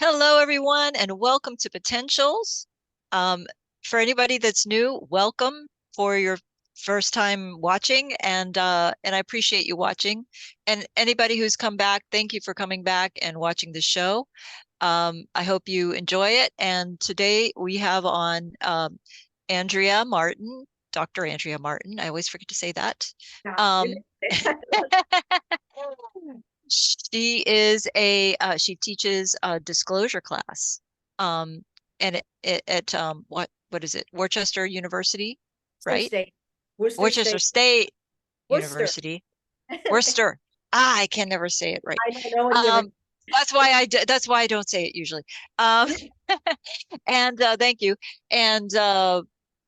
Hello, everyone, and welcome to Potentials. Um, for anybody that's new, welcome for your first time watching, and I appreciate you watching. And anybody who's come back, thank you for coming back and watching the show. I hope you enjoy it. And today we have on Andrea Martin, Dr. Andrea Martin. I always forget to say that. Um, she teaches a disclosure class, um, and at what is it? Worcester University, Worcester right? State. Worcester Worcester State. State Worcester. University. Worcester. Ah, I can never say it right. I don't know when you're. Um, that's why I don't say it usually. Um, and thank you. And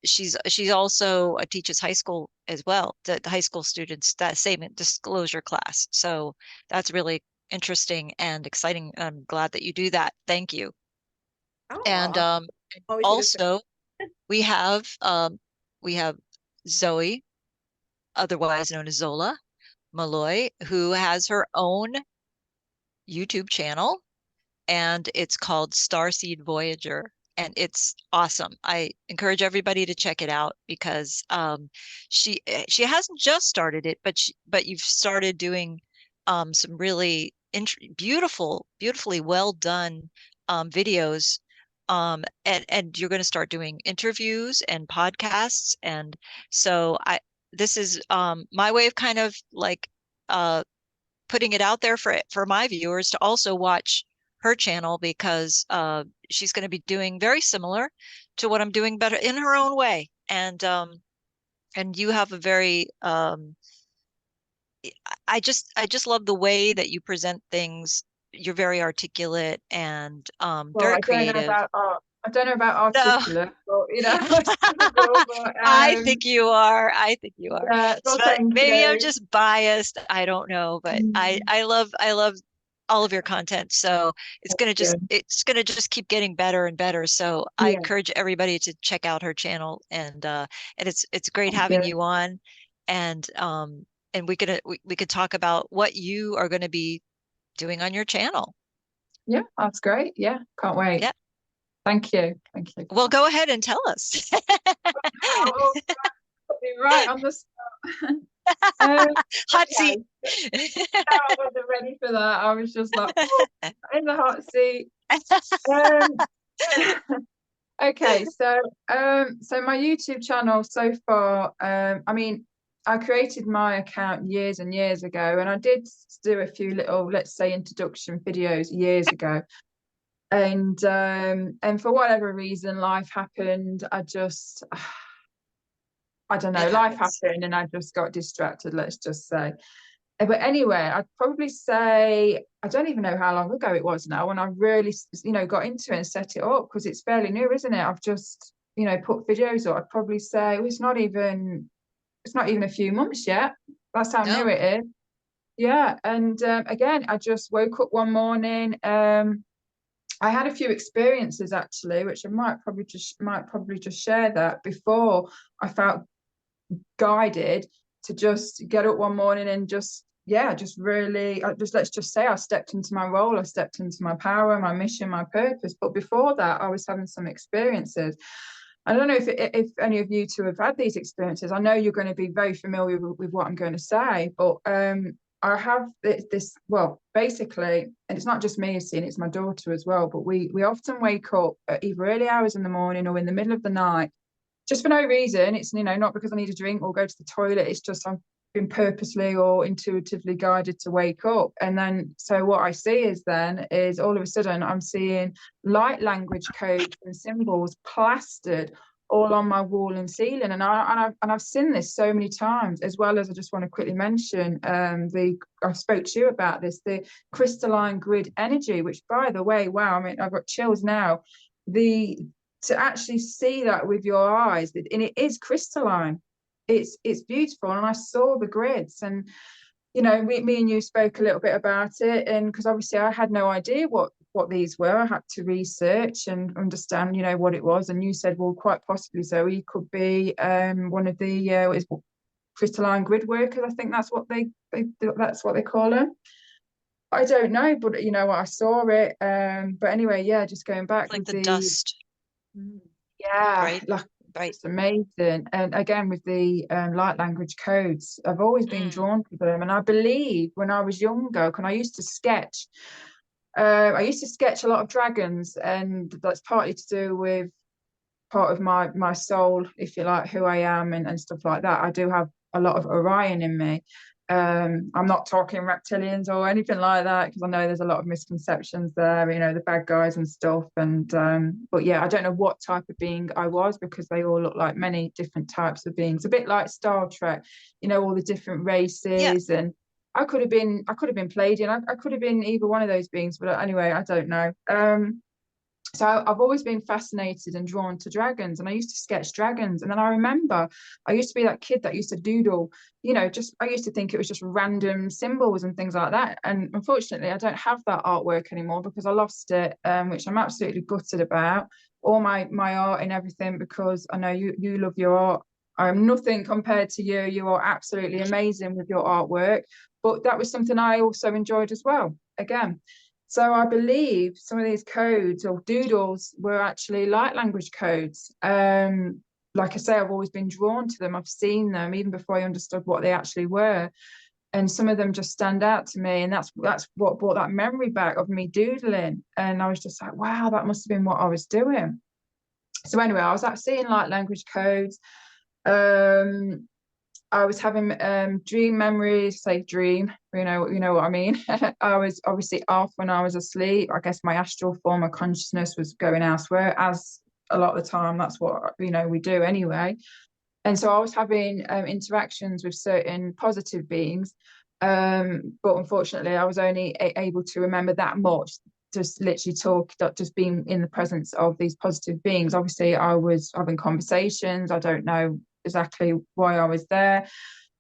she's also teaches high school as well, the high school students, that same disclosure class. So that's really interesting and exciting. I'm glad that you do that. Thank you. And Oh, always a good friend. also we have um we have Zoe, otherwise known as Zola Malloy, who has her own YouTube channel, and it's called Starseed Voyager, and it's awesome. I encourage everybody to check it out because she hasn't just started it, but you've started doing some really beautifully well done videos. And you're going to start doing interviews and podcasts, and so I this is my way of kind of like uh putting it out there for my viewers to also watch her channel, because she's going to be doing very similar to what I'm doing, but in her own way. And you have a very I just love the way that you present things. You're very articulate and Well, very I don't know creative. about art. I don't know about No. articulate, but it's difficult. But I think you are. I think you are. yeah. Well, So thank maybe I'm you. just biased. I don't know, but I Mm, I love I love all of your content. So thank you. it's gonna just keep getting better and better. So I Yeah, encourage everybody to check out her channel, and it's great thank having you. you on, and we could talk about what you are going to be doing on your channel. Yeah, that's great. Yeah, can't wait. Yeah. Thank you. Thank you. Well, go ahead and tell us. Oh, put me right on the spot. Um, Hot seat. okay. I wasn't ready for that. I was just like, oh, in the hot seat. Um, okay, so my YouTube channel so far, I mean, I created my account years and years ago, and I did do a few little, let's say, introduction videos years ago. And for whatever reason, life happened. I don't know, It life happens. happened, and I just got distracted, let's just say. But anyway, I'd probably say I don't even know how long ago it was now when I really, got into it and set it up, because it's fairly new, isn't it? I've just, put videos up. I'd probably say it's not even a few months yet. That's how new No. it is. Yeah, and again, I just woke up one morning. I had a few experiences actually, which I might probably just share that before I felt guided to just get up one morning and just, yeah, just really, let's just say I stepped into my role, I stepped into my power, my mission, my purpose. But before that, I was having some experiences. I don't know if any of you two have had these experiences. I know you're going to be very familiar with what I'm going to say, but I have this, well, basically, and it's not just me seeing it's my daughter as well, but we often wake up at either early hours in the morning or in the middle of the night, just for no reason. It's, not because I need a drink or go to the toilet. It's just I've been purposely or intuitively guided to wake up. And then, so what I see is all of a sudden I'm seeing light language codes and symbols plastered all on my wall and ceiling. And I've seen this so many times, as well as I just want to quickly mention I spoke to you about this, the crystalline grid energy, which, by the way, wow, I mean, I've got chills now. The To actually see that with your eyes, and it is crystalline, it's beautiful. And I saw the grids, and me and you spoke a little bit about it, and because obviously I had no idea what these were. I had to research and understand, what it was. And you said, well, quite possibly Zoe could be one of the crystalline grid workers. I think that's what they call them. I don't know, but you know what, I saw it. But anyway, yeah, just going back It's like with the the, dust, yeah, right? like Right. just amazing. And again with the light language codes, I've always been Mm. drawn to them. And I believe when I was younger, when I used to sketch a lot of dragons, and that's partly to do with part of my soul, if you like, who I am, and stuff like that. I do have a lot of Orion in me. I'm not talking reptilians or anything like that, because I know there's a lot of misconceptions there, you know, the bad guys and stuff. And but yeah, I don't know what type of being I was, because they all look like many different types of beings, a bit like Star Trek, you know, all the different Yeah. races. And I could have been Pleiadian. I could have been either one of those beings, but anyway, I don't know. So I've always been fascinated and drawn to dragons, and I used to sketch dragons. And then I remember I used to be that kid that used to doodle, you know, just I used to think it was just random symbols and things like that. And unfortunately, I don't have that artwork anymore because I lost it, which I'm absolutely gutted about. All my art and everything, because I know you love your art. I'm nothing compared to you. You are absolutely amazing with your artwork. But that was something I also enjoyed as well. Again. So I believe some of these codes or doodles were actually light language codes. Like I say, I've always been drawn to them. I've seen them even before I understood what they actually were. And some of them just stand out to me. And that's what brought that memory back of me doodling. And I was just like, wow, that must have been what I was doing. So anyway, I was like seeing light language codes. Um, I was having dream memories, say dream, you know what I mean. I was obviously off when I was asleep. I guess my astral form of consciousness was going elsewhere, as a lot of the time that's what we do anyway. And so I was having interactions with certain positive beings, but unfortunately, I was only able to remember that much. Just literally just being in the presence of these positive beings. Obviously, I was having conversations. I don't know exactly why I was there,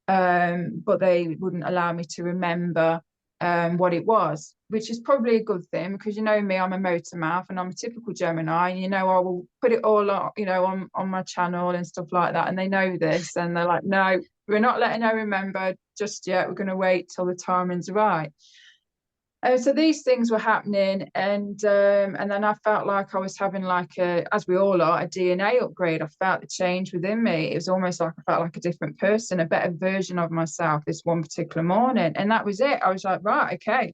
but they wouldn't allow me to remember what it was, which is probably a good thing, because you know me, I'm a motor mouth and I'm a typical Gemini, and you know I will put it all on, on my channel and stuff like that, and they know this, and they're like, no, we're not letting her remember just yet. We're going to wait till the timing's right. So these things were happening, and then I felt like I was having like as we all are, a DNA upgrade. I felt the change within me. It was almost like I felt like a different person, a better version of myself this one particular morning, and that was it. I was like, right, okay,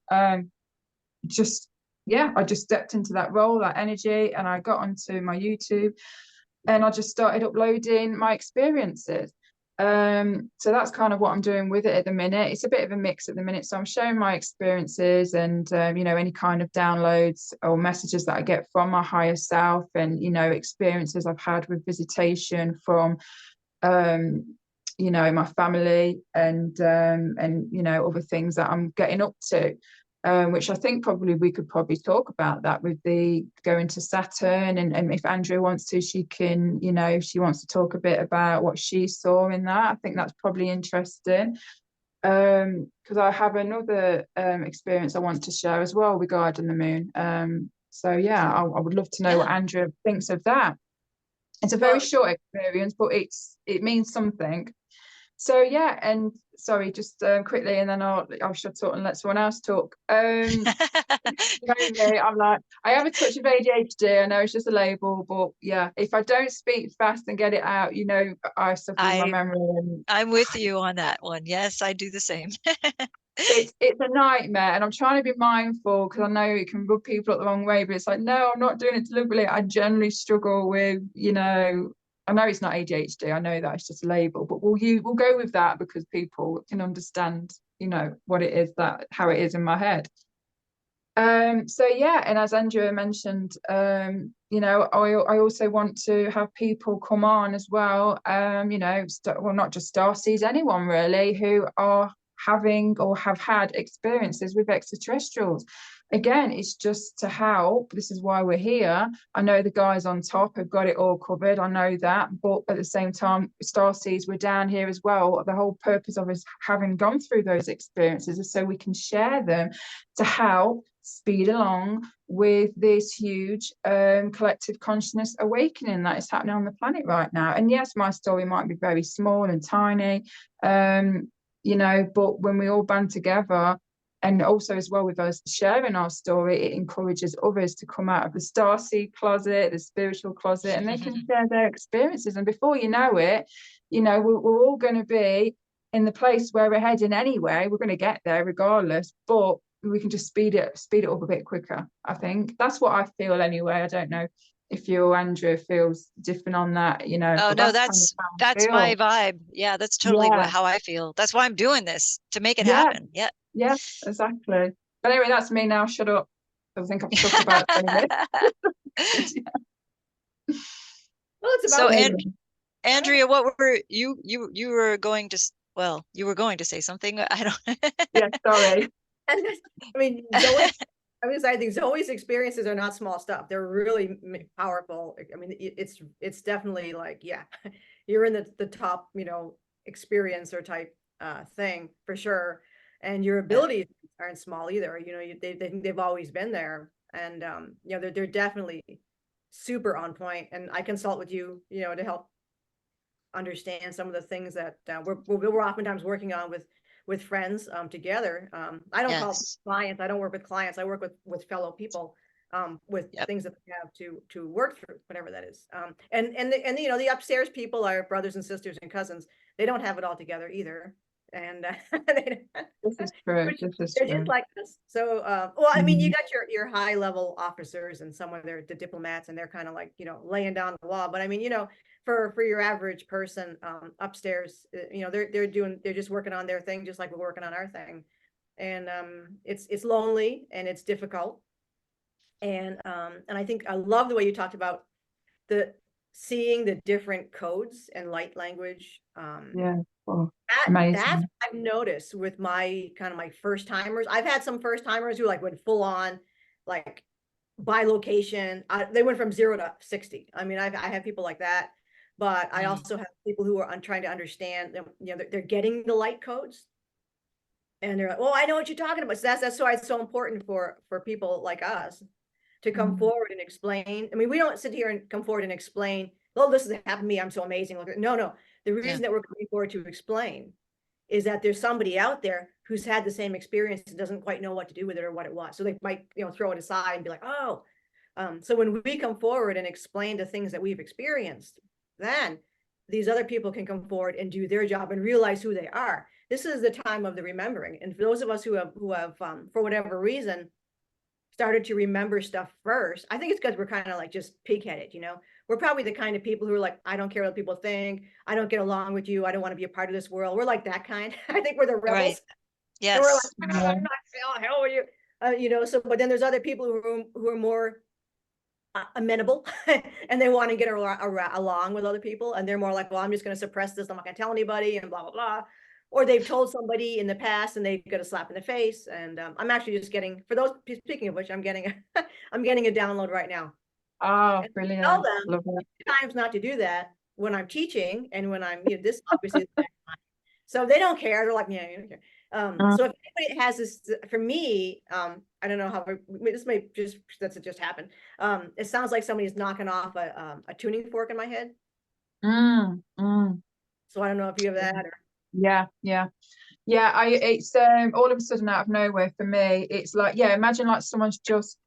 just yeah, I just stepped into that role, that energy, and I got onto my YouTube, and I just started uploading my experiences. So that's kind of what I'm doing with it at the minute. It's a bit of a mix at the minute. So I'm sharing my experiences and, any kind of downloads or messages that I get from my higher self, and, experiences I've had with visitation from, my family, and other things that I'm getting up to. Which I think probably we could probably talk about that with the going to Saturn, and if Andrea wants to, she can, if she wants to talk a bit about what she saw in that. I think that's probably interesting. Because I have another experience I want to share as well regarding the moon. So yeah, I would love to know what Yeah. Andrea thinks of that. It's a very Well, short experience, but it means something. So yeah, and sorry, just quickly, and then I'll shut up and let someone else talk. Me, I'm like, I have a touch of ADHD. I know it's just a label, but yeah, if I don't speak fast and get it out, I suffer with my I memory, and I'm with you on that one. Yes, I do the same. it's a nightmare. And I'm trying to be mindful, because I know it can rub people up the wrong way, but it's like, no, I'm not doing it deliberately. I generally struggle with, I know it's not ADHD. I know that it's just a label, but we'll go with that, because people can understand, what it is, that how it is in my head. So yeah, and as Andrea mentioned, I also want to have people come on as well, well, not just Starseeds, anyone really who are having or have had experiences with extraterrestrials. Again, it's just to help. This is why we're here. I know the guys on top have got it all covered. I know that, but at the same time, Starseeds, we're down here as well. The whole purpose of us having gone through those experiences is so we can share them to help speed along with this huge collective consciousness awakening that is happening on the planet right now. And yes, my story might be very small and tiny, but when we all band together, and also as well with us sharing our story, it encourages others to come out of the starseed closet, the spiritual closet, and they can share their experiences. And before you know it, we're all going to be in the place where we're heading anyway. We're going to get there regardless, but we can just speed it up a bit quicker. I think that's what I feel anyway. I don't know if you or Andrea feels different on that, Oh but no, that's kind of how I that's my feel. vibe. Yeah, that's totally Yeah, how I feel. That's why I'm doing this, to make it yeah, happen. Yeah. yeah, exactly. But anyway, that's me now. Shut up. I think I've talked about 20 minutes. Well, it's So, about Yeah. me. and Andrea, what were you were going to well, you were going to say something. I don't. Yeah, sorry. And I mean, Zoe, I think Zoe's experiences are not small stuff. They're really powerful. I mean, it's definitely like, yeah, you're in the top, experiencer type thing for sure. And your Yeah. abilities aren't small either. They've always been there, and they're definitely super on point. And I consult with you, to help understand some of the things that we're oftentimes working on with friends together. I don't call Yes. clients. I don't work with clients. I work with fellow people with Yep. things that they have to work through, whatever that is. And the upstairs people are brothers and sisters and cousins. They don't have it all together either, and This is true. This is they're true. just like us. So, well, I mean, you Mm. got your high level officers and some of the diplomats, and they're kind of like, laying down the law. But I mean, for your average person upstairs, they're just working on their thing, just like we're working on our thing. And it's lonely and it's difficult. And I think I love the way you talked about seeing the different codes and light language. Yeah. Oh, That's amazing. what I've noticed with my first timers. I've had some first timers who like went full on, like by location. They went from 0 to 60. I mean, I have people like that, but I also have people who are trying to understand them. They're getting the light codes, and they're like, "Well, I know what you're talking about." So that's why it's so important for people like us to come forward and explain. I mean, we don't sit here and come forward and explain, "Oh, this has happened to me. I'm so amazing." No. The Yeah. reason that we're coming forward to explain is that there's somebody out there who's had the same experience and doesn't quite know what to do with it or what it was. So they might, throw it aside and be like, "Oh." So when we come forward and explain the things that we've experienced, then these other people can come forward and do their job and realize who they are. This is the time of the remembering. And for those of us who have for whatever reason, started to remember stuff first, I think it's because we're kind of like just pig-headed, We're probably the kind of people who are like, I don't care what people think. I don't get along with you. I don't want to be a part of this world. We're like that kind. I think we're the rebels. Right. And we're like, Yes. I'm not hell with you. So, but then there's other people who are more amenable and they want to get along with other people. And they're more like, well, I'm just going to suppress this. I'm not going to tell anybody and blah, blah, blah. Or they've told somebody in the past and they got a slap in the face. And I'm actually just getting, for those, speaking of which, I'm getting a download right now. Oh, And brilliant. tell them Love it. times not to do that when I'm teaching and when I'm, this obviously is the next time. So they don't care. They're like, yeah, you don't care. So if anybody has this, for me, I don't know how this may just happened. It sounds like somebody's knocking off a tuning fork in my head. So I don't know if you have that or. Yeah. It's all of a sudden out of nowhere for me. It's like, imagine like someone's just,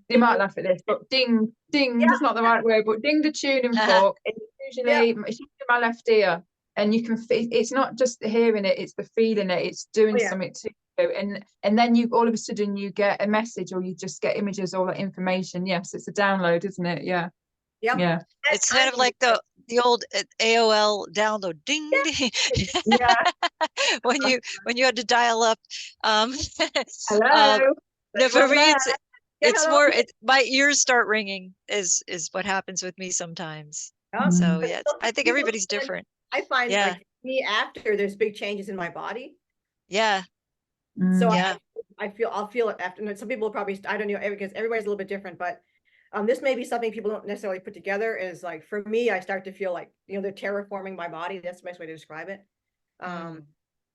they might laugh at this, but ding, that's not the right word, but ding the tuning fork. It's usually in my left ear, and you can it's not just hearing it, it's the feeling it, it's doing something to you, and then you all of a sudden you get a message or you just get images or that information. Yes, it's a download, isn't it? Yeah. It's kind of like the old AOL download, ding ding. when you had to dial up. Hello. No, for me it's more. My ears start ringing. Is what happens with me sometimes. So yeah, I think everybody's different. I find like me after there's big changes in my body. Yeah. So I'll feel it after. Some people probably, I don't know, because everybody's a little bit different, but this may be something people don't necessarily put together. Is like, for me, I start to feel like, they're terraforming my body. That's the best way to describe it. And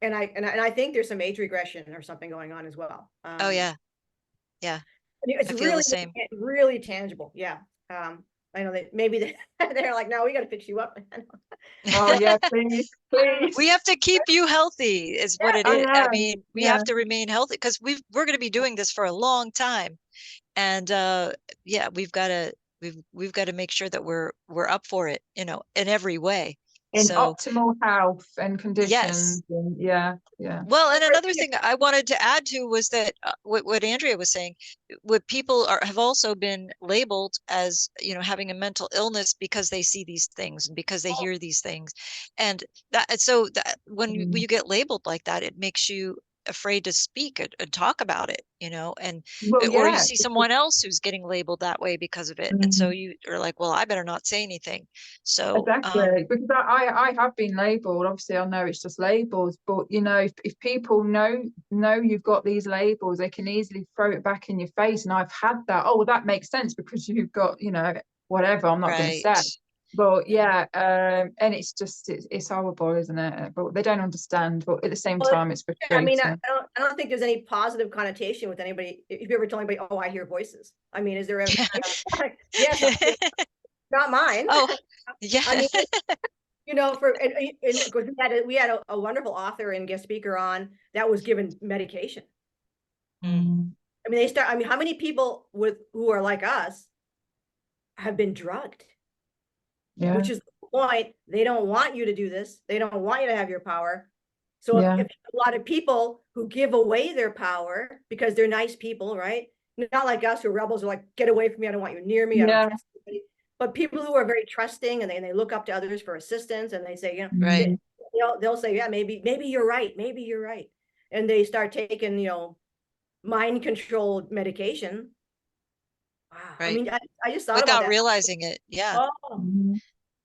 I think there's some age regression or something going on as well. Oh yeah. It's I feel really, the same. really tangible. Yeah. I know that maybe they're like, no, we got to fix you up. Oh yeah, please, please. We have to keep you healthy is what it I is. I know. mean, we Yeah. have to remain healthy because we're going to be doing this for a long time. And yeah, we've got to make sure that we're up for it, in every way. In So optimal health and yes. conditions. And yeah. Well, and another thing I wanted to add to was that what Andrea was saying, what people have also been labeled as, having a mental illness because they see these things and because they hear these things. And so that when you get labeled like that, it makes you afraid to speak and talk about it, and Well, or you yeah. see someone else who's getting labeled that way because of it. And so you are like, well, I better not say anything. So Exactly, because I have been labelled. Obviously, I know it's just labels, but if people know you've got these labels, they can easily throw it back in your face. And I've had that. Oh, well, that makes sense because you've got whatever. I'm not going to say, but yeah, and it's just it's horrible, isn't it? But they don't understand. But at the same time, it's I mean, frustrating. I don't think there's any positive connotation with anybody. If you ever tell anybody, oh, I hear voices. I mean, is there a yes, not mine. Oh, yeah. I mean, because we had a wonderful author and guest speaker on that was given medication. Mm. I mean, how many people who are like us have been drugged? Yeah. Which is the point. They don't want you to do this. They don't want you to have your power. So if a lot of people who give away their power because they're nice people, right? Not like us who are rebels who are like, get away from me. I don't want you near me. I don't trust anybody. But people who are very trusting and they look up to others for assistance and they say, Right. they'll say, yeah, maybe you're right. Maybe you're right. And they start taking, mind controlled medication. Wow. Right. I mean, I just thought without about that. realizing it. Yeah. Oh.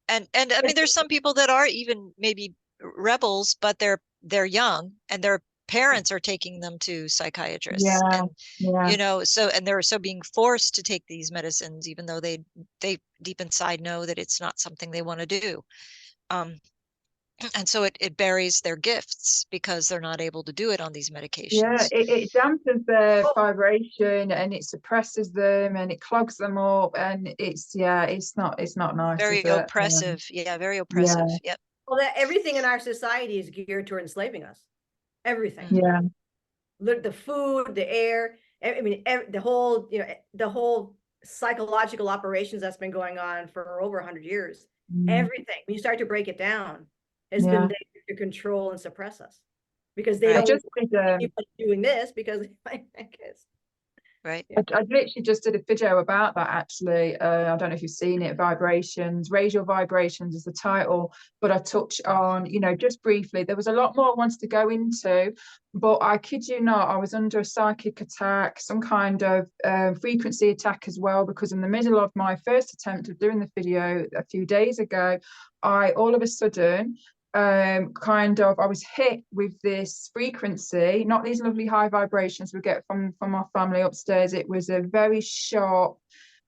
And I mean, there's some people that are even maybe rebels, but they're young and their parents are taking them to psychiatrists. And and they're so being forced to take these medicines, even though they deep inside know that it's not something they want to do. And so it buries their gifts because they're not able to do it on these medications. Yeah, it dampens their vibration and it suppresses them and it clogs them up, and it's not nice. Very oppressive. Yeah, very oppressive. Yep. Well, that everything in our society is geared toward enslaving us. Everything. Yeah. The food, the air. I mean, the whole psychological operations that's been going on for over 100 years. Everything, when you start to break it down, has been there to control and suppress us because they don't keep doing this because I guess. Right. I literally just did a video about that, actually. I don't know if you've seen it. Vibrations, Raise Your Vibrations is the title, but I touch on, just briefly. There was a lot more I wanted to go into, but I kid you not, I was under a psychic attack, some kind of frequency attack as well, because in the middle of my first attempt of doing the video a few days ago, I all of a sudden I was hit with this frequency, not these lovely high vibrations we get from our family upstairs. It was a very sharp,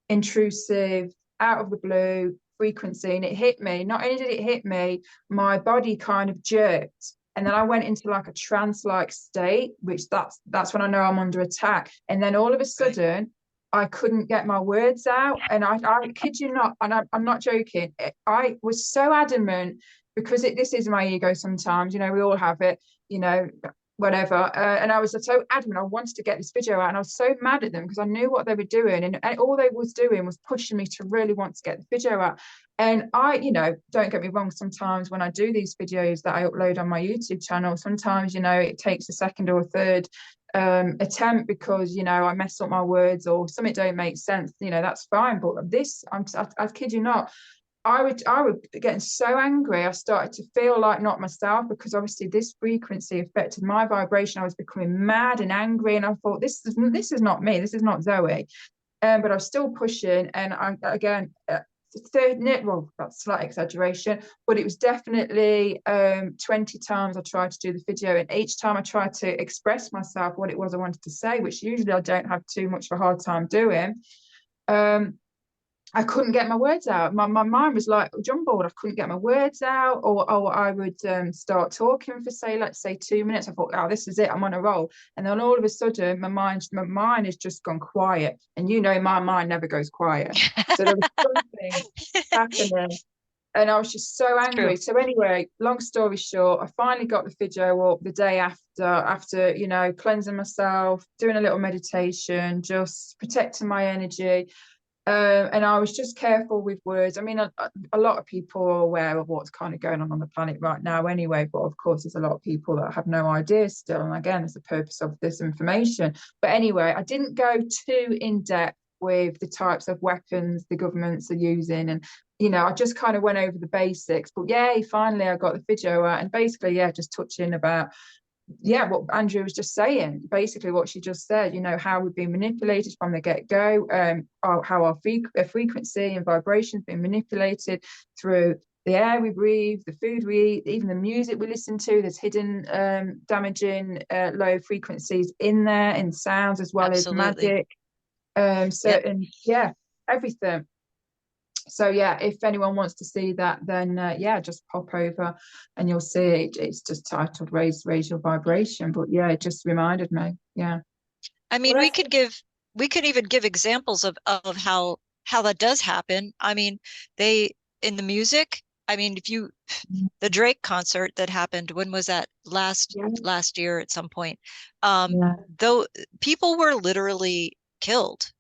intrusive, out of the blue frequency, and it hit me. Not only did it hit me, my body kind of jerked, and then I went into like a trance-like state, which that's when I know I'm under attack. And then all of a sudden I couldn't get my words out, and I kid you not, and I'm not joking, I was so adamant, because this is my ego sometimes, we all have it, whatever. And I was so adamant, I wanted to get this video out, and I was so mad at them because I knew what they were doing, and all they was doing was pushing me to really want to get the video out. And I, don't get me wrong, sometimes when I do these videos that I upload on my YouTube channel, sometimes, it takes a second or a third attempt because, I mess up my words or something don't make sense, that's fine. But this, I kid you not, I would getting so angry, I started to feel like not myself, because obviously this frequency affected my vibration. I was becoming mad and angry, and I thought, this is not me, this is not Zoe. But I was still pushing, and I again, well, that's a slight exaggeration, but it was definitely 20 times I tried to do the video, and each time I tried to express myself what it was I wanted to say, which usually I don't have too much of a hard time doing. I couldn't get my words out. My mind was like jumbled. I couldn't get my words out, or I would start talking for let's say 2 minutes. I thought, oh, this is it. I'm on a roll. And then all of a sudden, my mind has just gone quiet. And my mind never goes quiet. So there was something happening. And I was just so angry. So anyway, long story short, I finally got the video up the day after cleansing myself, doing a little meditation, just protecting my energy. And I was just careful with words. I mean, a lot of people are aware of what's kind of going on the planet right now anyway, but of course there's a lot of people that have no idea still. And again, it's the purpose of this information. But anyway, I didn't go too in depth with the types of weapons the governments are using. And, I just kind of went over the basics. But yay, finally I got the video out, and basically, just touching about what Andrea was just saying, basically what she just said, how we've been manipulated from the get-go, how our frequency and vibration has been manipulated through the air we breathe, the food we eat, even the music we listen to. There's hidden damaging low frequencies in there, in sounds as well. Absolutely. As magic, everything. So if anyone wants to see that, then just pop over and you'll see it. It's just titled raise your vibration. But it just reminded me. I mean, we could even give examples of how that does happen. I mean, in the music, I mean, the Drake concert that happened, when was that? Last year at some point. Though people were literally killed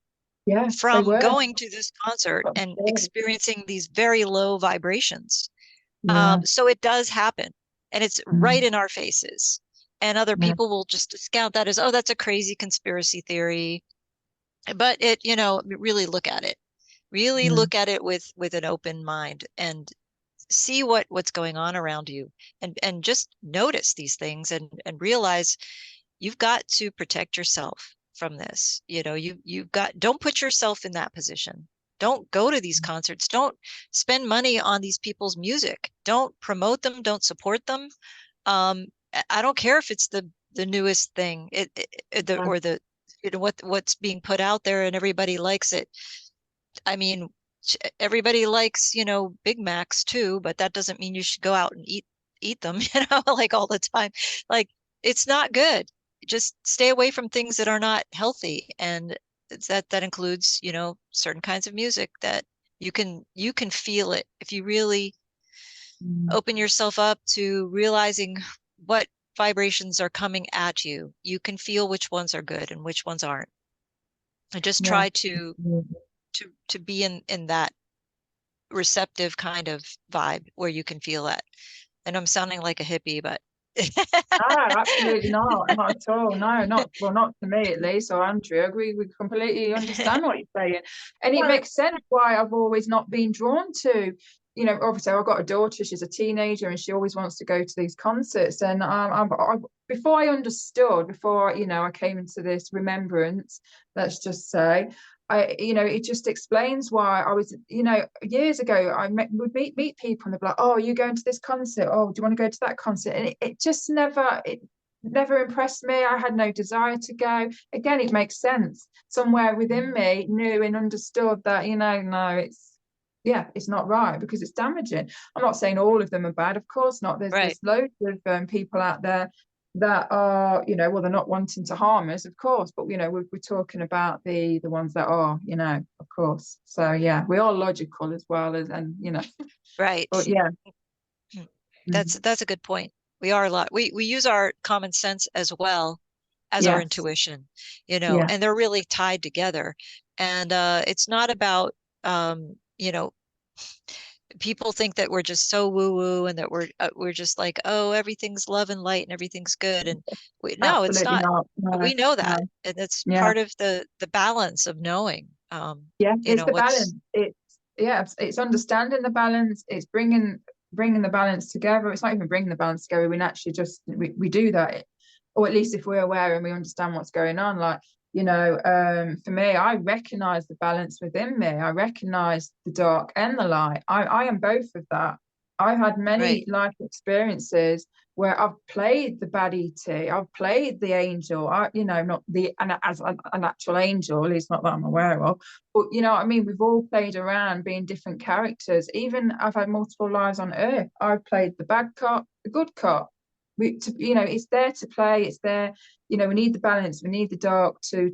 from going to this concert and experiencing these very low vibrations. So it does happen, and it's right in our faces. And other people will just discount that as, oh, that's a crazy conspiracy theory. But really look at it. Really look at it with an open mind and see what's going on around you, and just notice these things and realize you've got to protect yourself from this. Don't put yourself in that position. Don't go to these concerts. Don't spend money on these people's music. Don't promote them. Don't support them. I don't care if it's the newest thing, or what's being put out there and everybody likes it. I mean, everybody likes, Big Macs too, but that doesn't mean you should go out and eat them, like all the time. Like, it's not good. Just stay away from things that are not healthy, and that includes certain kinds of music that you can feel it if you really open yourself up to realizing what vibrations are coming at you. You can feel which ones are good and which ones aren't, and just try to be in that receptive kind of vibe where you can feel that. And I'm sounding like a hippie, but no, absolutely not at all. No, not to me at least, or Andrea. We completely understand what you're saying, and it makes sense why I've always not been drawn to, obviously I've got a daughter, she's a teenager, and she always wants to go to these concerts. And before I understood, before I came into this remembrance, let's just say, it just explains why I was, years ago, would meet people and they'd be like, oh, are you going to this concert? Oh, do you want to go to that concert? And it just never impressed me. I had no desire to go. Again, it makes sense. Somewhere within me knew and understood that, no, it's not right, because it's damaging. I'm not saying all of them are bad, of course not. There's loads of people out there that are, they're not wanting to harm us, of course, but we're talking about the ones that are, of course. So we're all logical as well as, and right. But that's a good point. We are a lot. We use our common sense as well as our intuition, and they're really tied together. And it's not about people think that we're just so woo-woo and that we're just like, oh, everything's love and light and everything's good. And no, it's not. No, we know that. No. And it's part of the balance of knowing. It's the balance. It's understanding the balance. It's bringing the balance together. It's not even bringing the balance together. We naturally just we do that, or at least if we're aware and we understand what's going on. Like, for me, I recognize the balance within me. I recognize the dark and the light. I am both of that. I've had many life experiences where I've played the bad ET, I've played the angel, not as an actual angel, at least not that I'm aware of, but you know what I mean, we've all played around being different characters. Even I've had multiple lives on Earth. I've played the bad cop, the good cop. It's there to play, it's there. We need the balance, we need the dark to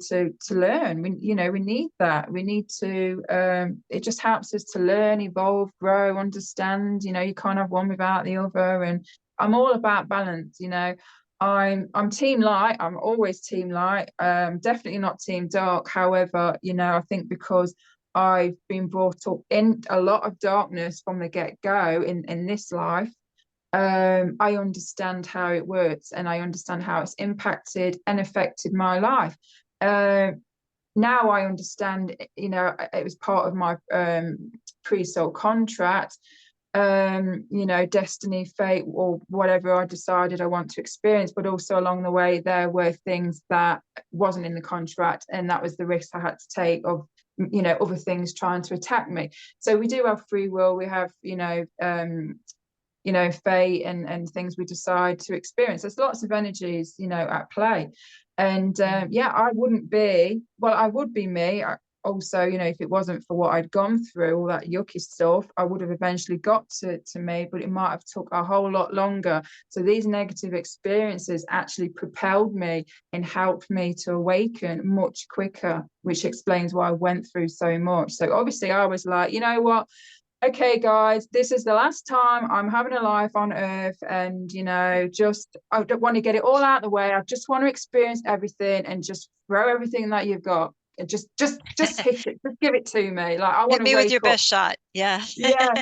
learn. We need that. We need to it just helps us to learn, evolve, grow, understand. You can't have one without the other. And I'm all about balance. I'm team light. I'm always team light. Definitely not team dark. However, I think because I've been brought up in a lot of darkness from the get-go in this life, I understand how it works, and I understand how it's impacted and affected my life. Now I understand, it was part of my pre-soul contract, destiny, fate, or whatever I decided I want to experience. But also along the way, there were things that wasn't in the contract, and that was the risk I had to take of other things trying to attack me. So we do have free will. We have fate and things we decide to experience. There's lots of energies at play. And I would be me. Also, if it wasn't for what I'd gone through, all that yucky stuff, I would have eventually got to me, but it might have took a whole lot longer. So these negative experiences actually propelled me and helped me to awaken much quicker, which explains why I went through so much. So obviously I was like, you know what? Okay, guys, this is the last time I'm having a life on Earth, and I don't want to get it all out of the way. I just want to experience everything and just throw everything that you've got and just hit it, just give it to me. Like, I want Hit to me with your wake up. best shot. Yeah. Yeah,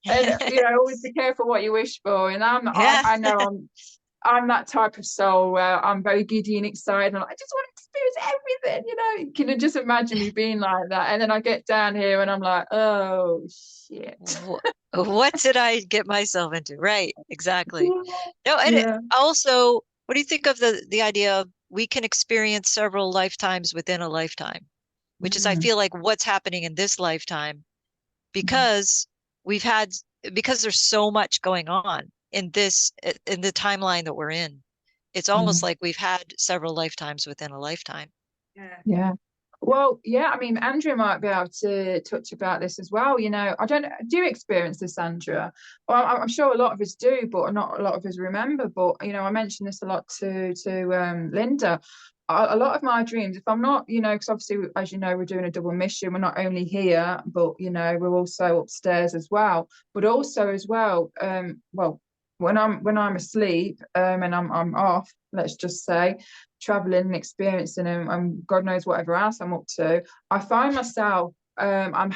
and always be careful what you wish for. And Yeah. I know I'm that type of soul where I'm very giddy and excited, and I just want to experience everything. Can you just imagine me being like that? And then I get down here and I'm like, oh shit. What did I get myself into? Right, exactly. No, and Yeah. also, what do you think of the idea of we can experience several lifetimes within a lifetime, which is, I feel like, what's happening in this lifetime, because because there's so much going on in the timeline that we're in. It's almost like we've had several lifetimes within a lifetime. Yeah. Well, yeah, I mean, Andrea might be able to touch about this as well. I don't know, do you experience this, Andrea? Well, I'm sure a lot of us do, but not a lot of us remember. But I mentioned this a lot to Linda. A lot of my dreams, if I'm not, because obviously, as you know, we're doing a double mission. We're not only here, but we're also upstairs as well. But also as well, when I'm asleep, and I'm off, let's just say, traveling and experiencing and God knows whatever else I'm up to, I find myself I'm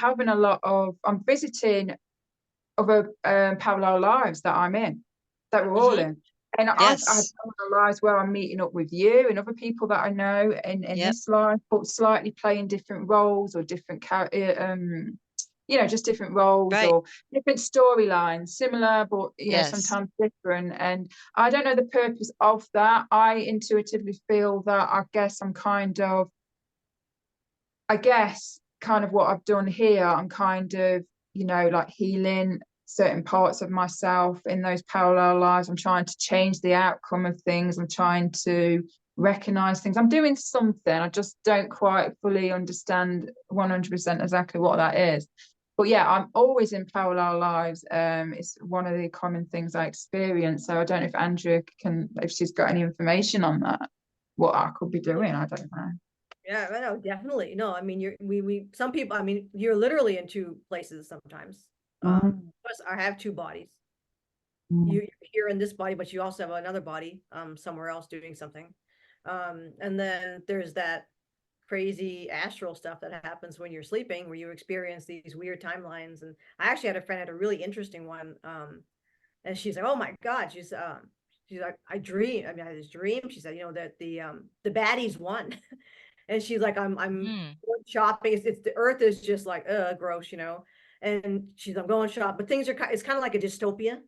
visiting other parallel lives that I'm in, that we're all in. And I've had lives where I'm meeting up with you and other people that I know in this life, but slightly playing different roles or different just different roles or different storylines, similar, but sometimes different. And I don't know the purpose of that. I intuitively feel that I guess kind of what I've done here, I'm kind of, like healing certain parts of myself in those parallel lives. I'm trying to change the outcome of things. I'm trying to recognize things. I'm doing something. I just don't quite fully understand 100% exactly what that is. But yeah, I'm always in parallel lives. It's one of the common things I experience. So I don't know if Andrea if she's got any information on that, what I could be doing. I don't know. Yeah, no, definitely. No, I mean, some people, I mean, you're literally in two places sometimes. Plus, I have two bodies. You're here in this body, but you also have another body, somewhere else doing something. And then there's that crazy astral stuff that happens when you're sleeping, where you experience these weird timelines. And I actually had a friend had a really interesting one. And she's like, oh my God, she's like, I had this dream. She said, that the baddies won. And she's like, I'm shopping. It's the earth is just like, gross, and I'm going shop, but it's kind of like a dystopia.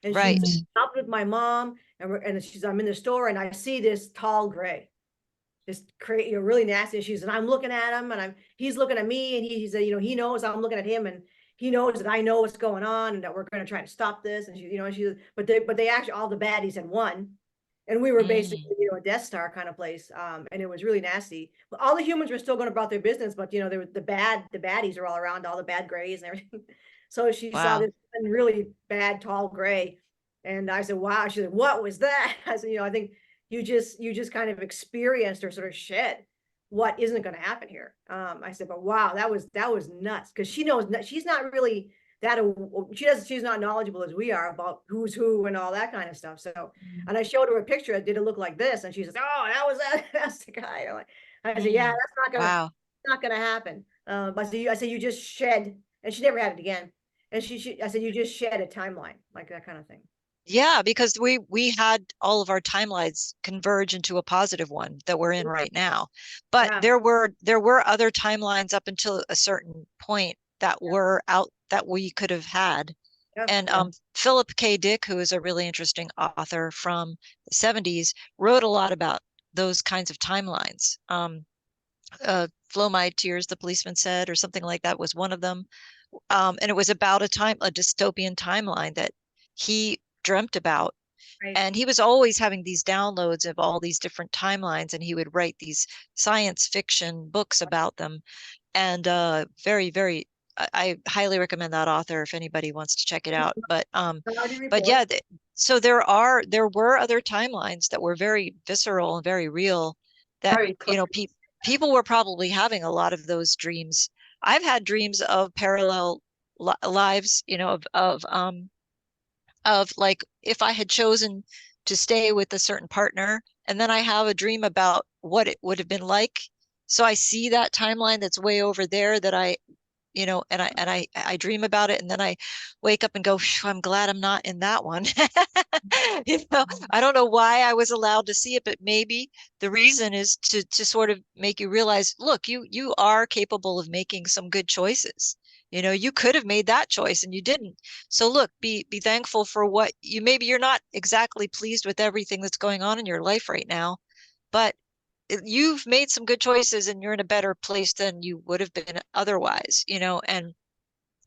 And she's out with my mom, and I'm in the store, and I see this tall gray, this crazy, really nasty. And I'm looking at him, and he's looking at me, and he said, he knows I'm looking at him, and he knows that I know what's going on and that we're going to try to stop this. And she, you know, but they actually, all the baddies had won. And we were basically, you know, a Death Star kind of place. And it was really nasty. But all the humans were still going about their business, but you know, there was the baddies are all around, all the bad grays and everything. So she saw Wow. this really bad, tall gray. And I said, wow. She said, what was that? I said, you know, I think you just kind of experienced or sort of shed what isn't going to happen here. I said, but wow, that was nuts. Cause she knows she's not really that, she's not knowledgeable as we are about who's who and all that kind of stuff. So, and I showed her a picture. Did it look like this? And she says, oh, that's the guy. I said, yeah, that's Wow. not gonna happen. But I said, you just shed, and she never had it again. And I said, you just shed a timeline, like that kind of thing. Yeah, because we had all of our timelines converge into a positive one that we're in right now. But Yeah. there were other timelines up until a certain point that were out that we could have had. And Philip K. Dick, who is a really interesting author from the 70s, wrote a lot about those kinds of timelines. Flow My Tears, the policeman said, or something like that was one of them. And it was about a dystopian timeline that he dreamt about. Right. And he was always having these downloads of all these different timelines, and he would write these science fiction books about them. And very, very, I highly recommend that author if anybody wants to check it out. But yeah, so there were other timelines that were very visceral and very real that, you know, people were probably having a lot of those dreams. I've had dreams of parallel lives, you know, of like if I had chosen to stay with a certain partner, and then I have a dream about what it would have been like. So I see that timeline that's way over there that I, you know, and I dream about it, and then I wake up and go, I'm glad I'm not in that one. You know, I don't know why I was allowed to see it, but maybe the reason is to sort of make you realize, look, you are capable of making some good choices. You know, you could have made that choice and you didn't. So look, be thankful for what maybe you're not exactly pleased with everything that's going on in your life right now, but you've made some good choices and you're in a better place than you would have been otherwise, you know, and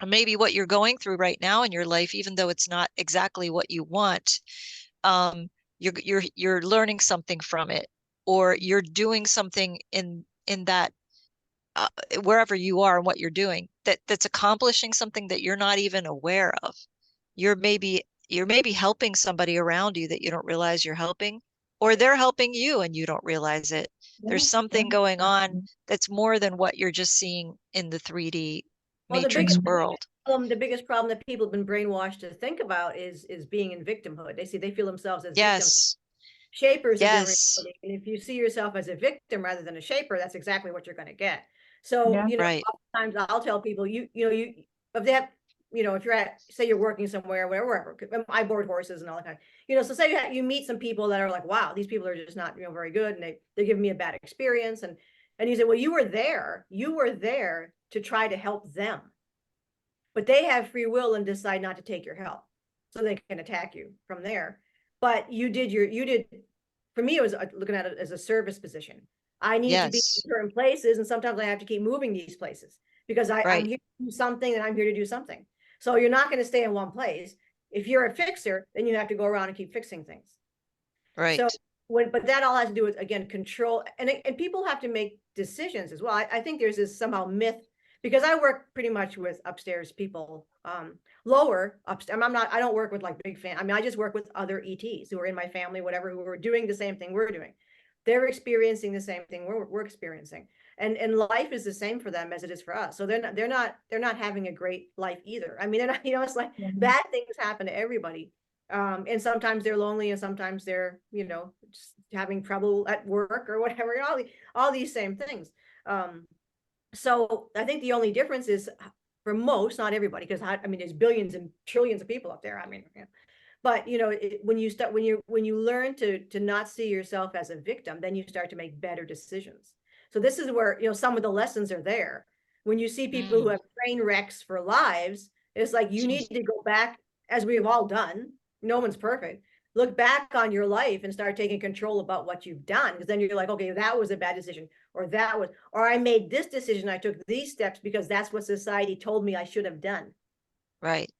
maybe what you're going through right now in your life, even though it's not exactly what you want, you're learning something from it, or you're doing something in that wherever you are and what you're doing that's accomplishing something that you're not even aware of. You're maybe helping somebody around you that you don't realize you're helping, or they're helping you and you don't realize it. There's something going on that's more than what you're just seeing in the 3D matrix world. The biggest problem that people have been brainwashed to think about is being in victimhood. They feel themselves as victims. Shapers of their reality. And if you see yourself as a victim rather than a shaper, that's exactly what you're going to get. So, you know, oftentimes I'll tell people, if you're at, say you're working somewhere, wherever, I board horses and all that kind of, you know, so say you meet some people that are like, wow, these people are just not, you know, very good. And they're giving me a bad experience. And you say, well, you were there to try to help them, but they have free will and decide not to take your help. So they can attack you from there. But for me, it was looking at it as a service position. I need to be in certain places, and sometimes I have to keep moving these places because I'm here to do something and I'm here to do something. So you're not going to stay in one place. If you're a fixer, then you have to go around and keep fixing things. Right. So but that all has to do with, again, control, and people have to make decisions as well. I think there's this somehow myth, because I work pretty much with upstairs people, lower upstairs. I don't work with like big fan. I mean, I just work with other ETs who are in my family, whatever, who are doing the same thing we're doing. They're experiencing the same thing we're experiencing, and life is the same for them as it is for us. So they're not having a great life either. I mean, they're not, you know, it's like bad things happen to everybody, and sometimes they're lonely, and sometimes they're, you know, just having trouble at work or whatever. All these same things. So I think the only difference is for most, not everybody, because I mean, there's billions and trillions of people up there. I mean, yeah. But you know, when you learn to not see yourself as a victim, then you start to make better decisions. So this is where, you know, some of the lessons are there. When you see people who have train wrecks for lives, it's like you need to go back, as we've all done. No one's perfect. Look back on your life and start taking control about what you've done, because then you're like, okay, that was a bad decision, or I made this decision, I took these steps because that's what society told me I should have done. Right.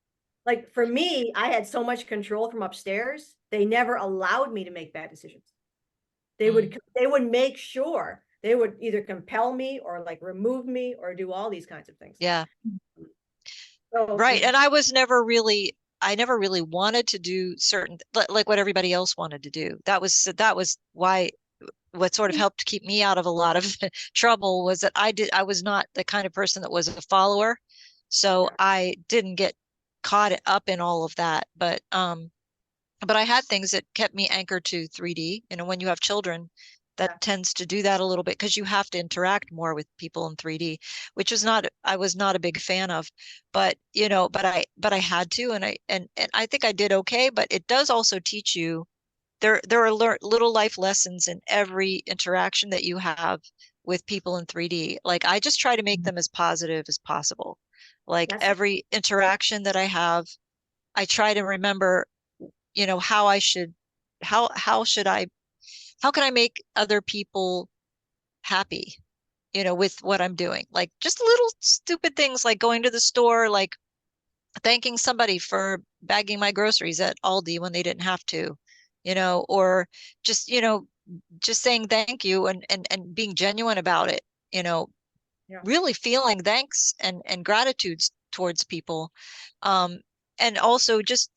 Like for me, I had so much control from upstairs. They never allowed me to make bad decisions. They would make sure they would either compel me or like remove me or do all these kinds of things. Yeah. So Right. And I never really wanted to do certain, like what everybody else wanted to do. That was why, what sort of helped keep me out of a lot of trouble was that I was not the kind of person that was a follower. So I didn't get caught up in all of that. But I had things that kept me anchored to 3D. You know, when you have children, that tends to do that a little bit because you have to interact more with people in 3D, which I was not a big fan of. But, you know, but I had to, and I think I did okay, but it does also teach you there are little life lessons in every interaction that you have with people in 3D. Like I just try to make them as positive as possible. Like every interaction that I have, I try to remember, you know, how should I, how can I make other people happy, you know, with what I'm doing? Like just little stupid things like going to the store, like thanking somebody for bagging my groceries at Aldi when they didn't have to, you know, or just, you know, just saying thank you and being genuine about it, you know, really feeling thanks and gratitudes towards people. And also just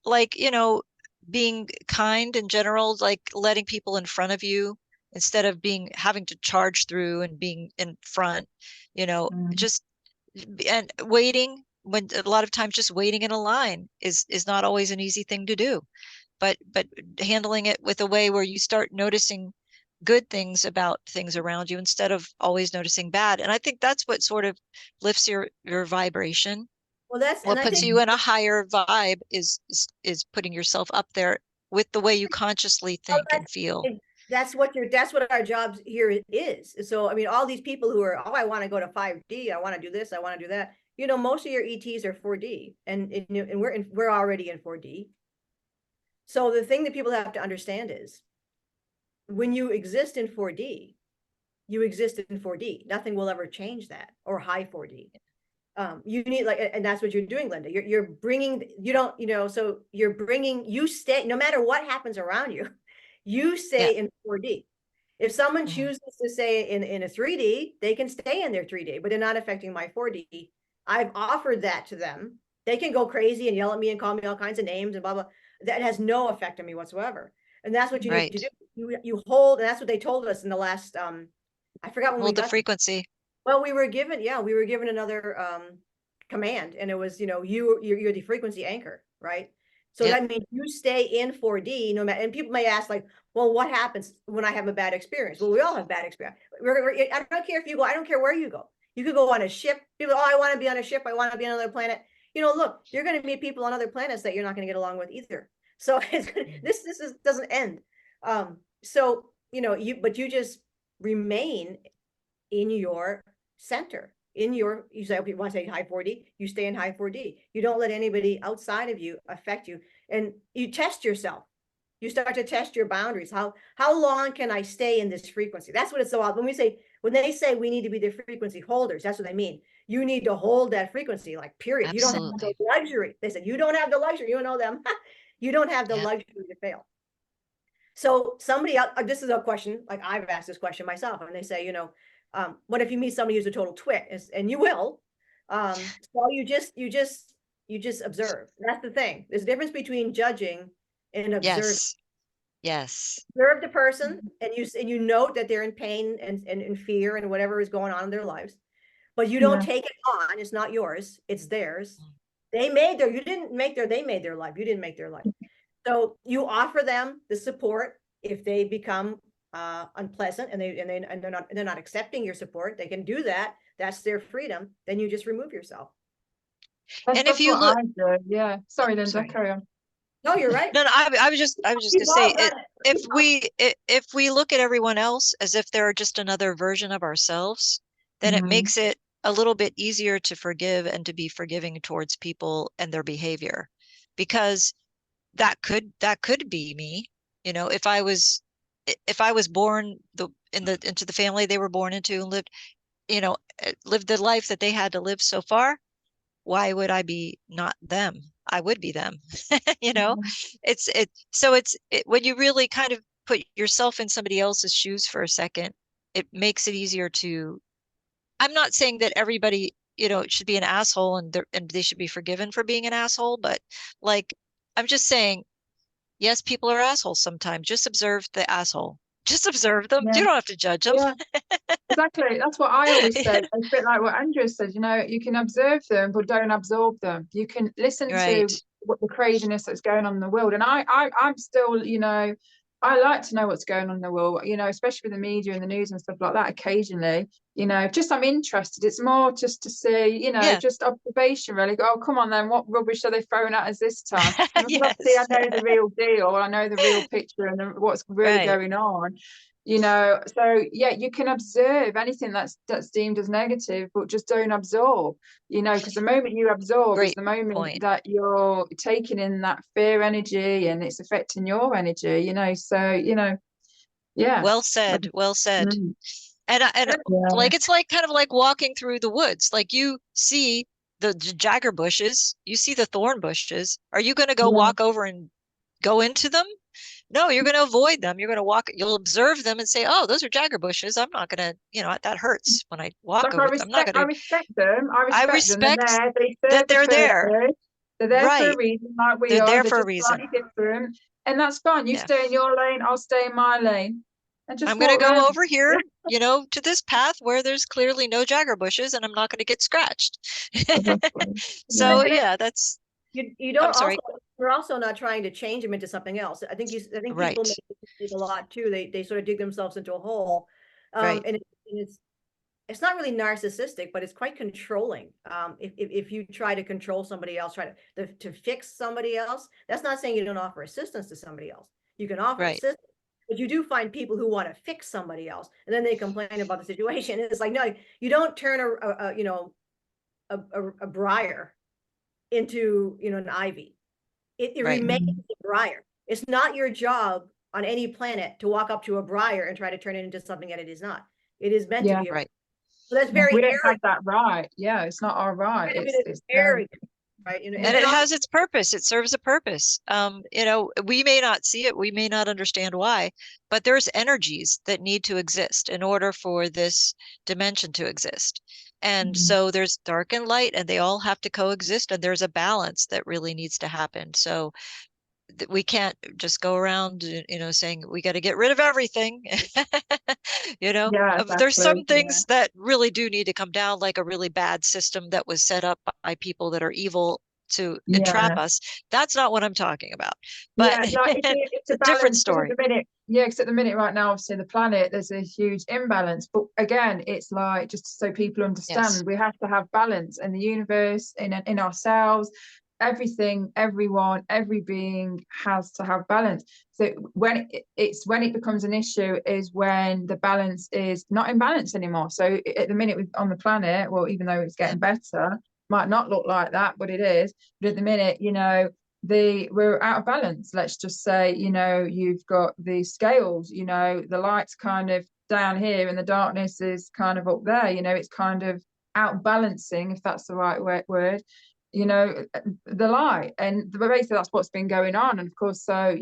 like, you know, being kind in general, like letting people in front of you instead of having to charge through and being in front, you know, just and waiting when a lot of times just waiting in a line is not always an easy thing to do, but handling it with a way where you start noticing good things about things around you instead of always noticing bad. And I think that's what sort of lifts your vibration. Well, that's, What and I puts think you in a higher vibe is putting yourself up there with the way you consciously think and feel. that's what our jobs here is. So, I mean, all these people who are, oh, I want to go to 5D, I want to do this, I want to do that. You know, most of your ETs are 4D, and we're already in 4D. So the thing that people have to understand is when you exist in 4D, you exist in 4D. Nothing will ever change that, or high 4D. You need like, and that's what you're doing, Linda. You're bringing, you don't, you know, so you're bringing, you stay, no matter what happens around you, you stay in 4D. If someone chooses to stay in a 3D, they can stay in their 3D, but they're not affecting my 4D. I've offered that to them. They can go crazy and yell at me and call me all kinds of names and blah, blah. That has no effect on me whatsoever. And that's what you need to do. You hold, and that's what they told us in the last, I forgot when we Hold the got frequency. well, we were given another command, and it was, you know, you're the frequency anchor, right? So that means you stay in 4D no matter, and people may ask like, well, what happens when I have a bad experience? Well, we all have bad experience. I don't care if you go, I don't care where you go. You could go on a ship. People, oh, I want to be on a ship. I want to be on another planet. You know, look, you're going to meet people on other planets that you're not going to get along with either. So doesn't end. So, you know, but you just remain in your center, you say, okay, you want to say high 4D, you stay in high 4D. You don't let anybody outside of you affect you. And you test yourself. You start to test your boundaries. How long can I stay in this frequency? That's what it's so odd. When they say we need to be the frequency holders, that's what they mean. You need to hold that frequency, like period. Absolutely. You don't have the luxury. They said, you don't have the luxury. You know them. You don't have the luxury to fail. So somebody else, this is a question, like I've asked this question myself, and they say, you know, what if you meet somebody who's a total twit? And you will. So you just observe. That's the thing. There's a difference between judging and observing. Yes. Observe the person, and you note that they're in pain and fear and whatever is going on in their lives, but you don't take it on. It's not yours. It's theirs. They made you didn't make they made their life. You didn't make their life. So you offer them the support. If they become unpleasant and they're not accepting your support, they can do that. That's their freedom. Then you just remove yourself. And if you look, sorry, Linda, carry on. No, you're right. No, I was just gonna say if we look at everyone else as if they're just another version of ourselves, then it makes it a little bit easier to forgive and to be forgiving towards people and their behavior, because that could be me. You know, if I was born into the family they were born into and lived the life that they had to live so far, why would I be not them? I would be them. You know, when you really kind of put yourself in somebody else's shoes for a second, it makes it easier to, I'm not saying that everybody, should be an asshole and they should be forgiven for being an asshole, but like, I'm just saying, yes, people are assholes sometimes. Just observe the asshole. Just observe them. Yeah. You don't have to judge them. Yeah. Exactly. That's what I always say. It's a bit like what Andrea said, you can observe them, but don't absorb them. You can listen Right. to what the craziness that's going on in the world. And I'm still, I like to know what's going on in the world, especially with the media and the news and stuff like that occasionally, just I'm interested. It's more just to see, Yeah. just observation really. Go, oh, come on then, what rubbish are they throwing at us this time? And Yes. obviously I know the real deal, I know the real picture and what's really Right. going on. So yeah, you can observe anything that's deemed as negative, but just don't absorb, because the moment you absorb is Great the moment point. that you're taking in that fear energy and it's affecting your energy, yeah. Well said. Well said. Mm. And Yeah. like, it's like kind of like walking through the woods. Like, you see the jagger bushes, you see the thorn bushes. Are you going to go Yeah. walk over and go into them? No, you're going to avoid them. You're going to walk, you'll observe them and say, oh, those are jagger bushes. I'm not going to, that hurts when I walk Like over them. I'm not going I to, respect them. I I respect them. They're respect there. They that serve a they're there. purpose. They're there for a Right. reason, like we They're are. there They're for a just reason. slightly different, and that's fine. You Yeah. stay in your lane. I'll stay in my lane, and just I'm going to walk around. go over here, to this path where there's clearly no jagger bushes and I'm not going to get scratched. So yeah, that's, You don't I'm sorry. we're also not trying to change them into something else. I think people Right. make it a lot too. They sort of dig themselves into a hole. Right. And it's not really narcissistic, but it's quite controlling. If you try to control somebody else, try to fix somebody else, that's not saying you don't offer assistance to somebody else. You can offer Right. assistance, but you do find people who want to fix somebody else, and then they complain about the situation. It's like, no, you don't turn a briar into an ivy. It Right. remains a briar. It's not your job on any planet to walk up to a briar and try to turn it into something that it is not. It is meant to be. Right. So that's very We don't have arrogant. that right. Yeah, it's not our right. It's arrogant, right? And it has its purpose. It serves a purpose. We may not see it, we may not understand why, but there's energies that need to exist in order for this dimension to exist. And so there's dark and light, and they all have to coexist, and there's a balance that really needs to happen. So we can't just go around, saying we got to get rid of everything. Yeah, There's some exactly. things that really do need to come down, like a really bad system that was set up by people that are evil to entrap us. That's not what I'm talking about. But it's a different balance. story. At the minute, because at the minute right now, obviously the planet, there's a huge imbalance. But again, it's like, just so people understand, we have to have balance in the universe, in ourselves. Everything, everyone, every being has to have balance. So when it becomes an issue is when the balance is not in balance anymore. So at the minute on the planet, well, even though it's getting better, might not look like that, but it is. But at the minute, we're out of balance. Let's just say, you've got the scales, the light's kind of down here and the darkness is kind of up there. It's kind of out balancing, if that's the right word. The light, and basically that's what's been going on. And of course, so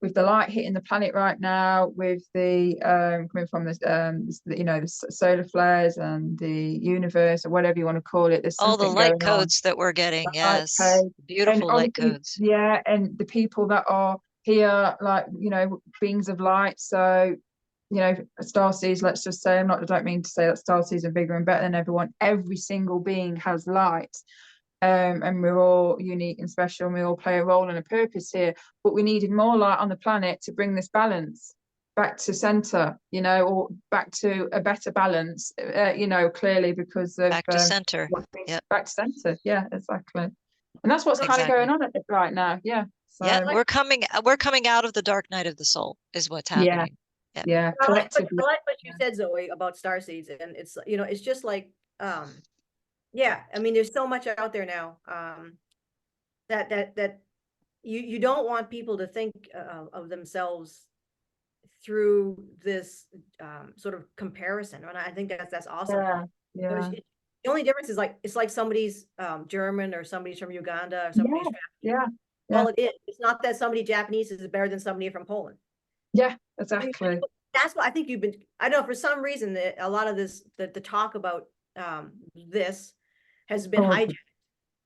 with the light hitting the planet right now, with the coming from this the solar flares and the universe, or whatever you want to call it, there's all the something light going on. codes that we're getting. Light Yes, code. beautiful light codes. Yeah, and the people that are here, like beings of light. So starseeds, let's just say, I don't mean to say that starseeds are bigger and better than everyone. Every single being has light. And we're all unique and special, and we all play a role and a purpose here, but we needed more light on the planet to bring this balance back to center, or back to a better balance, clearly, because of back to center. Back to center. Yeah, exactly. And that's what's kind of going on right now. Yeah. So yeah, we're coming out of the dark night of the soul is what's happening. Yeah. I like what you said, Zoe, about starseeds, and it's it's just like yeah, I mean, there's so much out there now that you don't want people to think of themselves through this sort of comparison, and I think that's awesome. Yeah. It's The only difference is like, it's like somebody's German or somebody's from Uganda or somebody's Yeah. all it is. It's not that somebody Japanese is better than somebody from Poland. Yeah, exactly. That's what I think you've been, I don't know, for some reason, a lot of this, the talk about this has been hijacked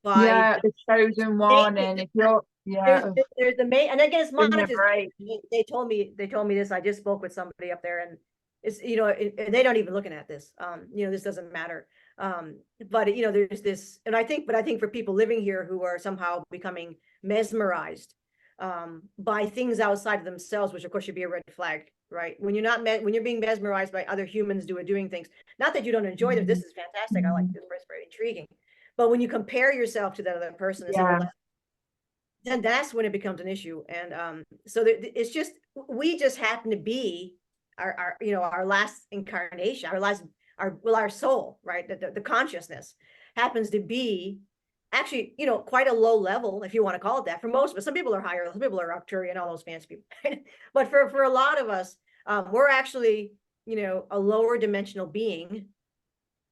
by the chosen one, and if you're there's the main, and again, it's right. they told me this. I just spoke with somebody up there, and it's, you know, and they don't even looking at this. You know, this doesn't matter. But you know, there's this, and I think for people living here who are somehow becoming mesmerized by things outside of themselves, which of course should be a red flag, right? When you're not when you're being mesmerized by other humans doing things, not that you don't enjoy them. This is fantastic. I like this, it's very intriguing. But when you compare yourself to that other person and say, well, then that's when it becomes an issue. And so it's just, we just happen to be our you know, our last incarnation, our soul, right? The consciousness happens to be actually, you know, quite a low level, if you want to call it that, for most of us. Some people are higher, some people are Arcturian, all those fancy people. But for a lot of us, we're actually, you know, a lower dimensional being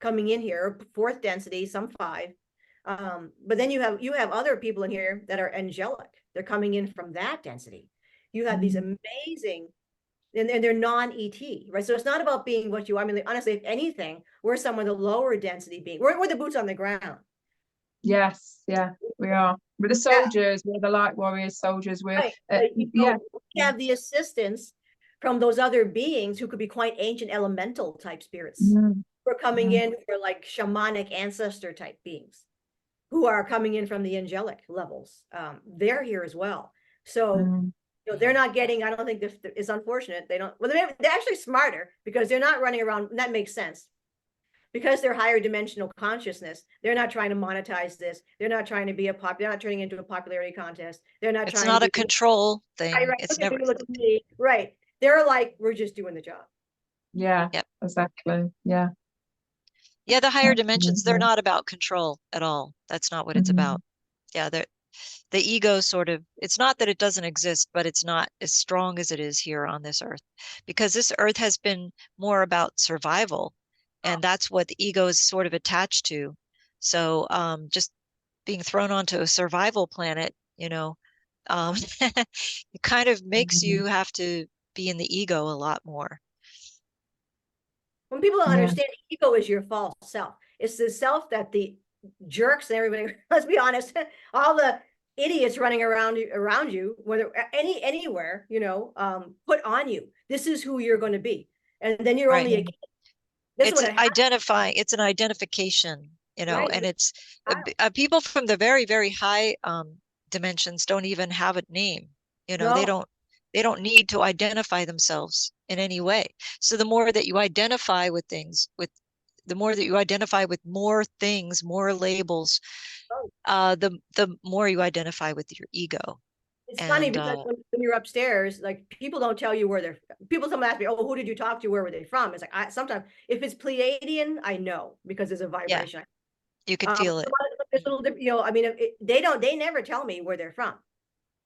coming in here, fourth density, some 5. But then you have other people in here that are angelic. They're coming in from that density. You have these amazing, and they're non-ET, right? So it's not about being what you are. I mean, honestly, if anything, we're some of the lower density being. We're the boots on the ground. Yes, yeah, we are. We're the soldiers. We're the light warriors, soldiers. We're right. We have the assistance from those other beings who could be quite ancient elemental type spirits. We're coming in for like shamanic ancestor type beings who are coming in from the angelic levels. They're here as well. So you know, they're not getting, I don't think this is unfortunate. They don't, well, they're actually smarter because they're not running around. That makes sense. Because they're higher dimensional consciousness, they're not trying to monetize this. They're not trying to be they're not turning into a popularity contest. They're not trying to. It's not a control thing. Right. It's never. Right. They're like, we're just doing the job. Yeah. Yep. Exactly. Yeah. Yeah, the higher dimensions, they're not about control at all. That's not what it's about. Yeah, the ego sort of, it's not that it doesn't exist, but it's not as strong as it is here on this earth, because this earth has been more about survival, and that's what the ego is sort of attached to. So just being thrown onto a survival planet, you know, it kind of makes you have to be in the ego a lot more. When people don't understand, ego is your false self. It's the self that the jerks and everybody, let's be honest, all the idiots running around you, whether anywhere, you know, put on you. This is who you're going to be. And then you're only a kid. It's identifying, it's an identification, you know, and it's people from the very, very high dimensions don't even have a name, you know, they don't need to identify themselves in any way. So the more that you identify with things, the more that you identify with more things, more labels, the more you identify with your ego. It's funny because when you're upstairs, like people don't tell you where someone ask me, oh, who did you talk to? Where were they from? It's like, sometimes if it's Pleiadian, I know because there's a vibration. You can feel it. It's a little different, you know, I mean, they never tell me where they're from.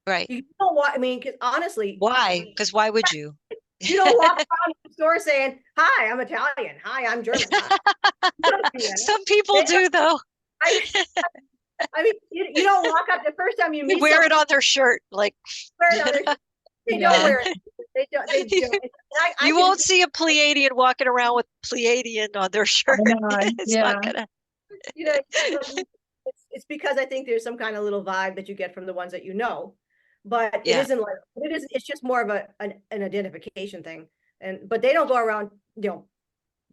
Right. You know what? I mean, because honestly. Why? Because why would you? You don't walk around the store saying, hi, I'm Italian. Hi, I'm German. Some people do, though. I mean, you don't walk up the first time you meet. They wear it on their shirt, like. Wear it on their shirt. They don't wear it. They don't. You won't see a Pleiadian walking around with Pleiadian on their shirt. It's not gonna. You know, it's because I think there's some kind of little vibe that you get from the ones that you know, but it isn't like it is. It's just more of an identification thing, but they don't go around, you know,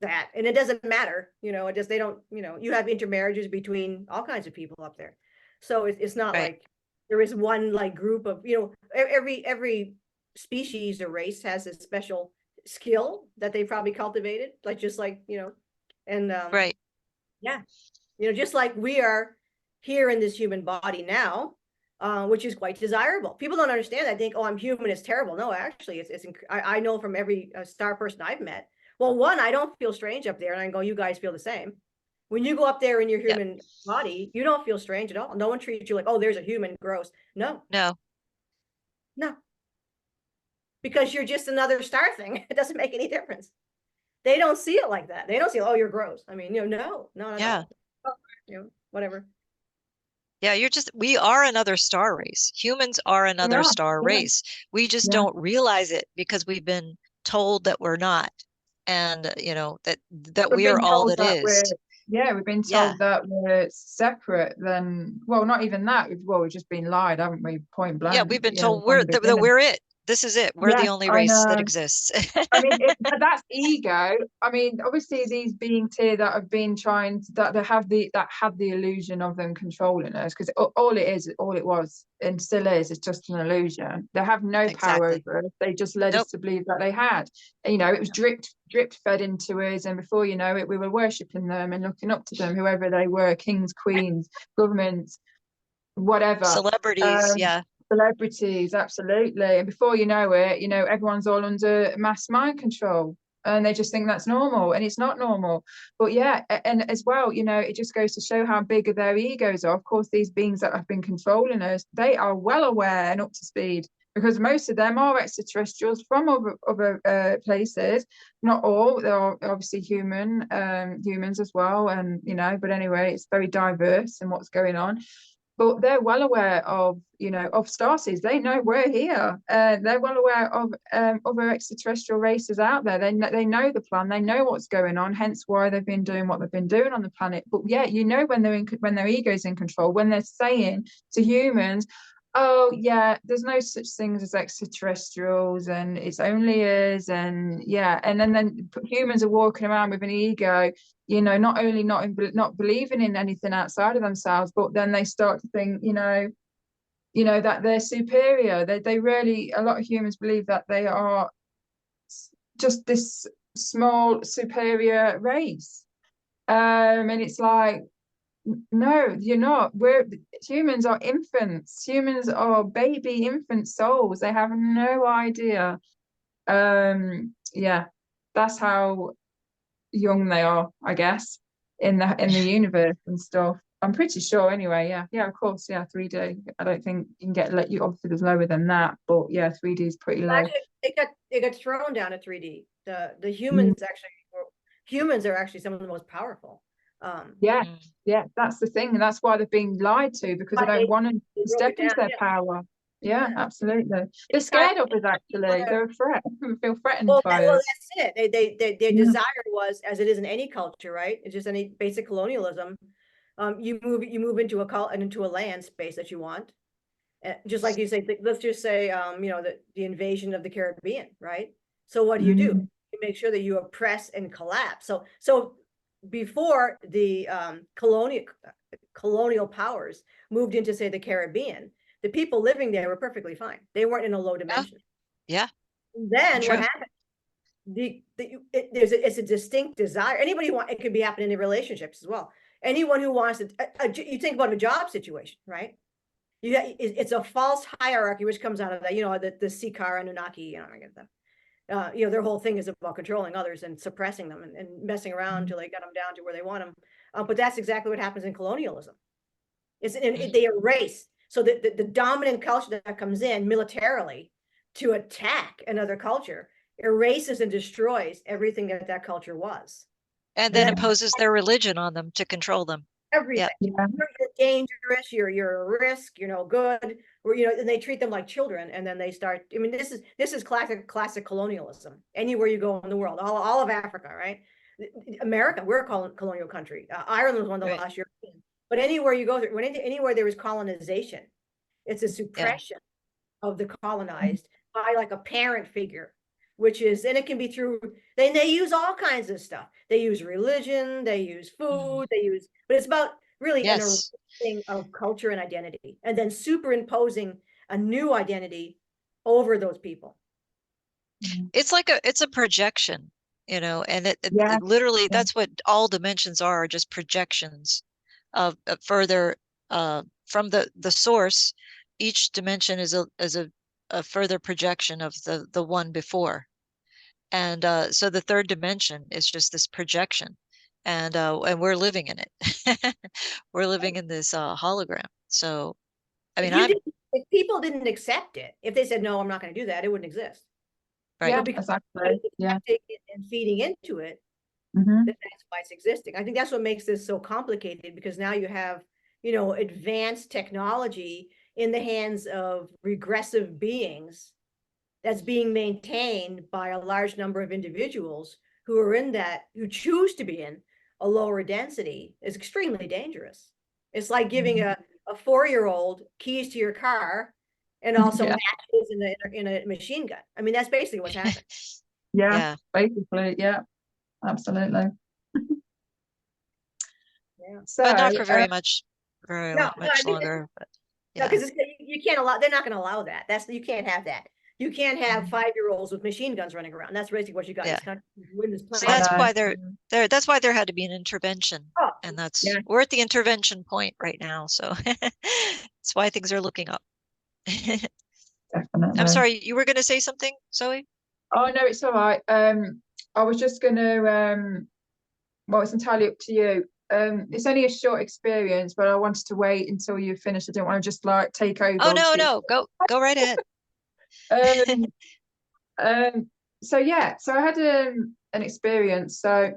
that, and it doesn't matter, you know. It just, they don't, you know, you have intermarriages between all kinds of people up there, so it's not like there is one like group of, you know, every species or race has a special skill that they probably cultivated, like just like, you know, and yeah, you know, just like we are here in this human body now, which is quite desirable. People don't understand that. They think, oh, I'm human, it's terrible. No, actually, I know from every star person I've met. Well, one, I don't feel strange up there, and I go, you guys feel the same. When you go up there in your human body, you don't feel strange at all. No one treats you like, oh, there's a human, gross. No. Because you're just another star thing. It doesn't make any difference. They don't see it like that. They don't see, oh, you're gross. I mean, you know, no. whatever. Yeah, we are another star race. Humans are another star Yeah. race. We just Yeah. don't realize it because we've been told that we're not. And that We've we are been all told that that is. we've been Yeah. told that we're separate. Then, well, not even that. We've just been lied, haven't we? Point blank. Yeah, we've been told from the that beginning. we're it. This is it. We're the Yes, only I race that know. exists. I mean, but that's ego. I mean, obviously, these beings here that have been trying to, that have the illusion of them controlling us, because all it was, and still is just an illusion. They have no power Exactly. over us. They just led us to believe that they had. It was drip fed into us, and before you know it, we were worshipping them and looking up to them, whoever they were, kings, queens, governments, whatever. Celebrities, yeah. Celebrities, absolutely. And before you know it, everyone's all under mass mind control, and they just think that's normal, and it's not normal. But yeah, and as well, it just goes to show how big their egos are. Of course, these beings that have been controlling us, they are well aware and up to speed, because most of them are extraterrestrials from other places. Not all. There are obviously humans as well, and but anyway, it's very diverse in what's going on. But they're well aware of Starseeds. They know we're here. They're well aware of other extraterrestrial races out there. They know the plan. They know what's going on. Hence why they've been doing what they've been doing on the planet. But yeah, when their ego's in control, when they're saying to humans, "Oh yeah, there's no such things as extraterrestrials, and it's only us," and yeah, and then humans are walking around with an ego, not only not believing in anything outside of themselves, but then they start to think, that they're superior. They really, a lot of humans believe that they are just this small superior race. And it's like, no, you're not. Humans are infants. Humans are baby infant souls. They have no idea. Yeah, that's how young they are, I guess, in the universe and stuff. I'm pretty sure anyway. Yeah, of course. Yeah, 3D. I don't think you can you obviously there's lower than that, but yeah, 3D is pretty low. Actually, it got thrown down at 3D. The humans humans are actually some of the most powerful. Yeah, that's the thing, and that's why they're being lied to, because they don't want to step into their power. Yeah, absolutely. They're scared of us, actually. They're a threat. They feel threatened by us. That's it. Their desire was, as it is in any culture, right? It's just any basic colonialism. You move into a land space that you want. Just like you say, let's just say, the invasion of the Caribbean, right? So what do? You make sure that you oppress and collapse. So before the colonial powers moved into, say, the Caribbean, the people living there were perfectly fine. They weren't in a low dimension. Yeah. And then what happened? It's a distinct desire. It could be happening in relationships as well. Anyone who wants to, you think about a job situation, right? It's a false hierarchy which comes out of that, the Sikar Anunnaki, I get that. Their whole thing is about controlling others and suppressing them and messing around until they get them down to where they want them. But that's exactly what happens in colonialism. They erase. So the dominant culture that comes in militarily to attack another culture erases and destroys everything that culture was. And then imposes their religion on them to control them. Everything. You're dangerous, you're a risk, you're no good, and they treat them like children, and then they start. I mean, this is classic colonialism. Anywhere you go in the world, all of Africa, right? America, we're a colonial country. Ireland was one of the last European. But anywhere you go, anywhere there was colonization, it's a suppression of the colonized by like a parent figure, which is, and it can be through, they use all kinds of stuff. They use religion, they use food, but it's about really an erasing of culture and identity, and then superimposing a new identity over those people. It's like it's a projection, and it literally, that's what all dimensions are, just projections of further from the source. Each dimension is a further projection of the one before. And so the third dimension is just this projection, and we're living in it. We're living in this hologram. So, I mean, if people didn't accept it, if they said, no, I'm not going to do that, it wouldn't exist. Right. Yeah, exactly. Yeah. And feeding into it, Mm-hmm. that's why it's existing. I think that's what makes this so complicated, because now you have, you know, advanced technology in the hands of regressive beings that's being maintained by a large number of individuals who are in that, who choose to be in a lower density, is extremely dangerous. It's like giving a 4-year-old keys to your car and also matches in a machine gun. I mean, that's basically what's happening. Yeah, basically, yeah, absolutely. Yeah. So, but not for very much no, longer. But no, yeah. because you can't allow. They're not going to allow that. You can't have that. You can't have 5-year-olds with machine guns running around. That's basically what you got. Yeah. Win this So planet. that's why that's why there had to be an intervention. Oh, and we're at the intervention point right now. So that's why things are looking up. definitely. I'm sorry, you were going to say something, Zoe? Oh no, it's all right. I was just gonna well, it's entirely up to you. It's only a short experience, but I wanted to wait until you finished. I didn't want to just like take over. Oh no, go right ahead. So yeah, so I had an experience. So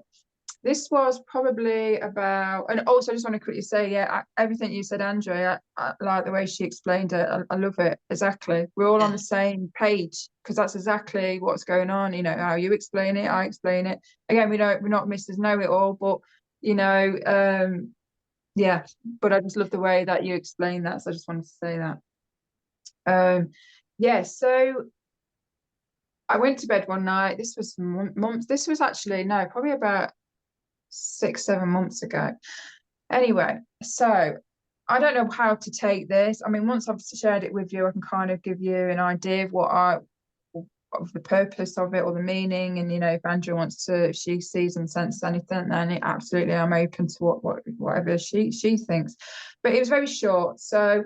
this was probably about, and also I just want to quickly say, yeah, everything you said, Andrea, I like the way she explained it. I love it. Exactly. We're all on the same page, because that's exactly what's going on. You know, how you explain it, I explain it. Again, we're not Mrs. Know-it-all, but you know, yeah, but I just love the way that you explain that. So I just wanted to say that. Yeah, so I went to bed one night. This was months. This was actually, no, probably about 6-7 months ago. Anyway, so I don't know how to take this. I mean, once I've shared it with you, I can kind of give you an idea of the purpose of it or the meaning. And you know, if Andrea wants to, if she sees and senses anything, then absolutely, I'm open to whatever she thinks. But it was very short. So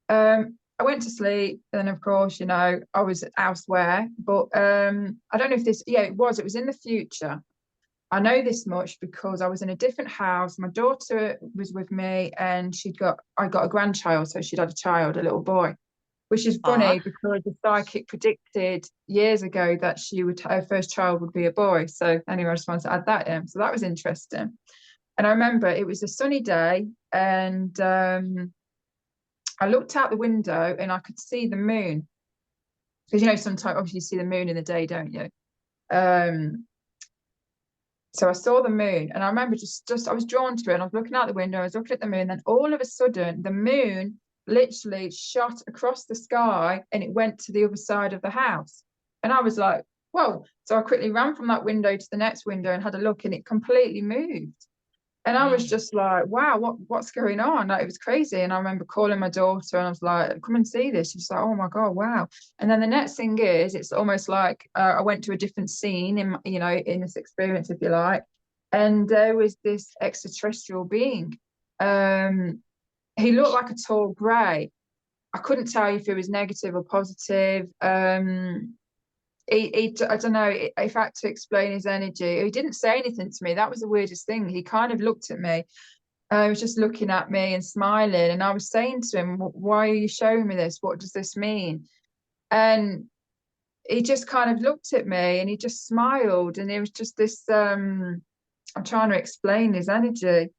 I went to sleep, and of course, you know, I was elsewhere. But I don't know if this, yeah, it was in the future. I know this much because I was in a different house. My daughter was with me, and I got a grandchild, so she'd had a child, a little boy, which is funny because the psychic predicted years ago that her first child would be a boy. So anyway, I just wanted to add that in. So that was interesting. And I remember it was a sunny day, and I looked out the window and I could see the moon, because you know, sometimes obviously you see the moon in the day, don't you? So I saw the moon, and I remember just I was drawn to it, and I was looking out the window, I was looking at the moon, then all of a sudden the moon literally shot across the sky, and it went to the other side of the house. And I was like, whoa. So I quickly ran from that window to the next window and had a look, and it completely moved. And I was just like, wow, what's going on? Like, it was crazy. And I remember calling my daughter, and I was like, come and see this. She's like, oh my God, wow. And then the next thing is, it's almost like I went to a different scene in this experience, if you like. And there was this extraterrestrial being. He looked like a tall grey. I couldn't tell you if it was negative or positive. I don't know if I had to explain his energy. He didn't say anything to me. That was the weirdest thing. He kind of looked at me. He was just looking at me and smiling. And I was saying to him, why are you showing me this? What does this mean? And he just kind of looked at me, and he just smiled. And it was just this, I'm trying to explain his energy.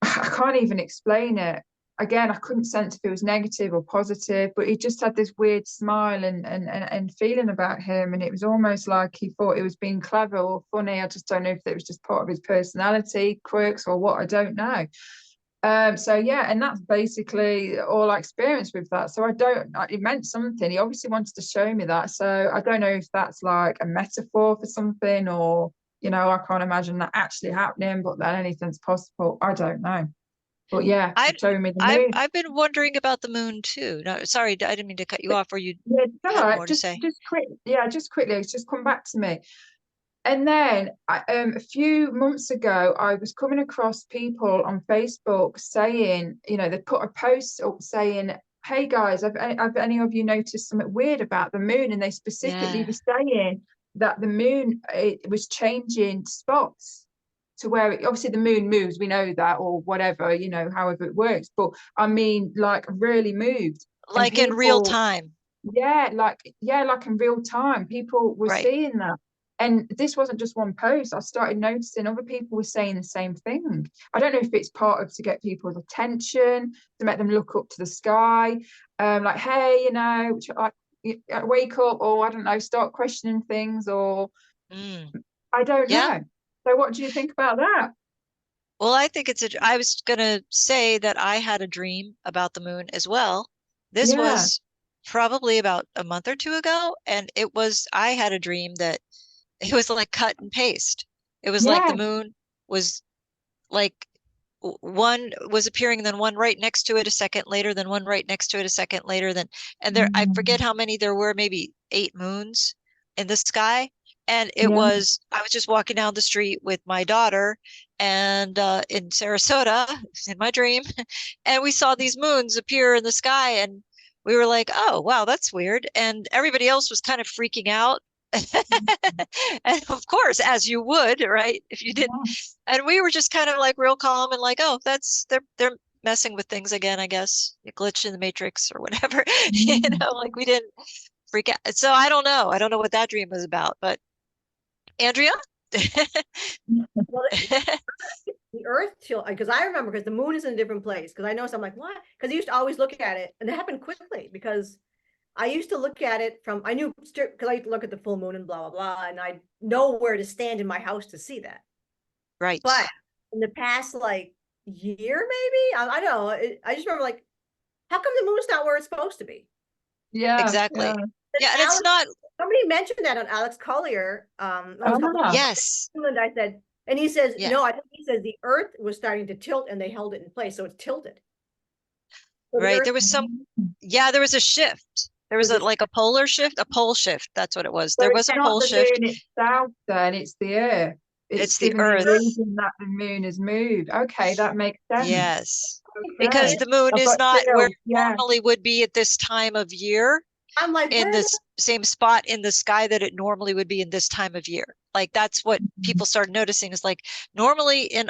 I can't even explain it. Again, I couldn't sense if it was negative or positive, but he just had this weird smile and feeling about him. And it was almost like he thought it was being clever or funny. I just don't know if it was just part of his personality, quirks, or what, I don't know. So yeah, and that's basically all I experienced with that. So it meant something. He obviously wanted to show me that. So I don't know if that's like a metaphor for something, or, you know, I can't imagine that actually happening, but then anything's possible. I don't know. But yeah, showing me the moon. I've been wondering about the moon too. No, sorry, I didn't mean to cut you off. Or you had more to say? Just quickly, it's just come back to me. And then a few months ago, I was coming across people on Facebook saying, you know, they put a post up saying, hey guys, have any of you noticed something weird about the moon? And they specifically were saying that the moon, it was changing spots to where obviously the moon moves, we know that, or whatever, you know, however it works. But I mean, like, really moved. Like people, in real time. Yeah, like in real time. People were seeing that. And this wasn't just one post. I started noticing other people were saying the same thing. I don't know if it's part of to get people's attention, to make them look up to the sky, like, hey, you know, like, wake up, or I don't know, start questioning things, or I don't Yeah. know. So what do you think about that? Well, I think I was gonna say that I had a dream about the moon as well. This Yeah, was probably about a month or two ago, and I had a dream that it was like cut and paste. It was like the yeah. moon was like one was appearing, and then one right next to it a second later, then one right next to it a second later, and I forget how many there were, maybe 8 moons in the sky. And I Yeah. was just walking down the street with my daughter and in Sarasota in my dream, and we saw these moons appear in the sky, and we were like, oh wow, that's weird. And everybody else was kind of freaking out. And of course, as you would, right? If you didn't, and we were just kind of like real calm and like, oh, they're messing with things again, I guess. A glitch in the matrix or whatever. Like we didn't freak out. So I don't know. I don't know what that dream was about, but Andrea? Well, the Earth tilt, because I remember, because the moon is in a different place. Because I know, so I'm like, what? Because I used to always look at it, and it happened quickly because I used to look at it from, I knew, because I used to look at the full moon and blah, blah, blah, and I know where to stand in my house to see that. Right. But in the past, like, year, maybe, I don't know, I just remember, like, how come the moon's not where it's supposed to be? Yeah. Exactly. Yeah. Yeah, and it's not. Somebody mentioned that on Alex Collier, that was a couple of Yes. and I said, and he says, Yeah. no, I think he says the Earth was starting to tilt and they held it in place, so it's tilted. So the Right. Earth, There was there was a shift. There was like a polar shift, a pole shift. That's what it was. So There was it's a not pole the shift. moon itself, then it's the Earth. It's It's the giving the Earth. illusion that the moon has moved. Okay, that makes sense. Yes. Because Okay. the moon I've is got not where chills. it Yeah. normally would be at this time of year, I'm like, in where this same spot in the sky that it normally would be in this time of year. Like that's what people started noticing, is like normally in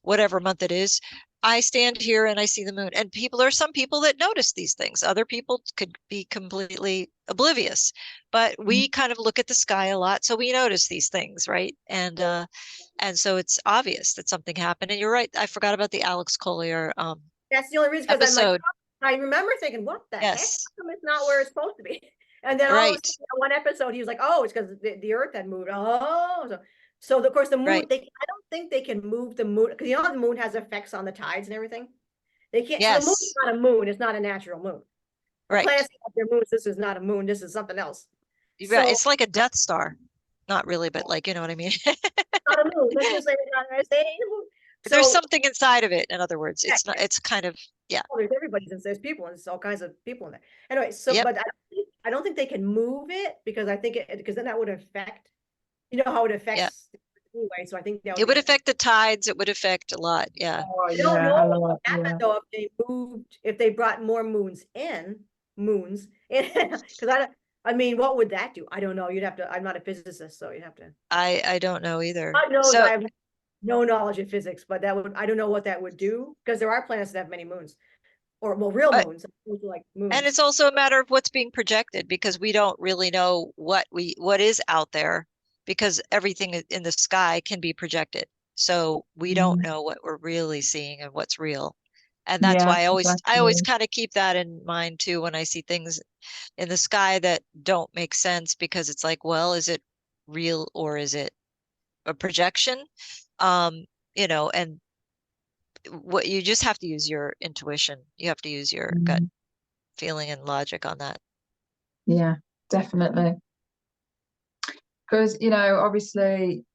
whatever month it is, I stand here and I see the moon. And there are some people that notice these things. Other people could be completely oblivious. But we kind of look at the sky a lot, so we notice these things, right? And so it's obvious that something happened. And you're right, I forgot about the Alex Collier that's the only reason, because I'm like, episode. I remember thinking, what the heck? Yes. How come it's not where it's supposed to be? And then all of a Right. sudden, one episode, he was like, oh, it's because the Earth had moved. Oh, so of course the moon, Right. I don't think they can move the moon, because the moon has effects on the tides and everything. They can't. So the moon's Yes. not a moon. It's not a natural moon. The Right. planets have their moons. This is not a moon. This is something else. Yeah, So it's like a Death Star. Not really, but like, you know what I mean? not a moon. Let's just say it's not a moon. There's So something inside of it, in other words. yeah, It's not, it's kind of, yeah. there's everybody's in, there's people, and there's all kinds of people in there. Anyway, so Yep. but I don't think they can move it, because I think because then that would affect, you know how it affects anyway. So I think that It would affect the tides. It would affect a lot. Yeah. Oh, I don't yeah, know a what lot, would happen though if they moved, if they brought more moons in, because I mean, what would that do? I don't know. You'd have to. I'm not a physicist, so you'd have to. I don't know either. God knows So I have no knowledge of physics, but I don't know what that would do, because there are planets that have many moons, or well, real moons, like moons. and it's also a matter of what's being projected, because we don't really know what is out there, because everything in the sky can be projected. So we don't know what we're really seeing and what's real. And that's why I always kind of keep that in mind too when I see things in the sky that don't make sense, because it's like, well, is it real or is it a projection? And what you just have to use your intuition. You have to use your gut feeling and logic on that. Yeah, definitely. Because, obviously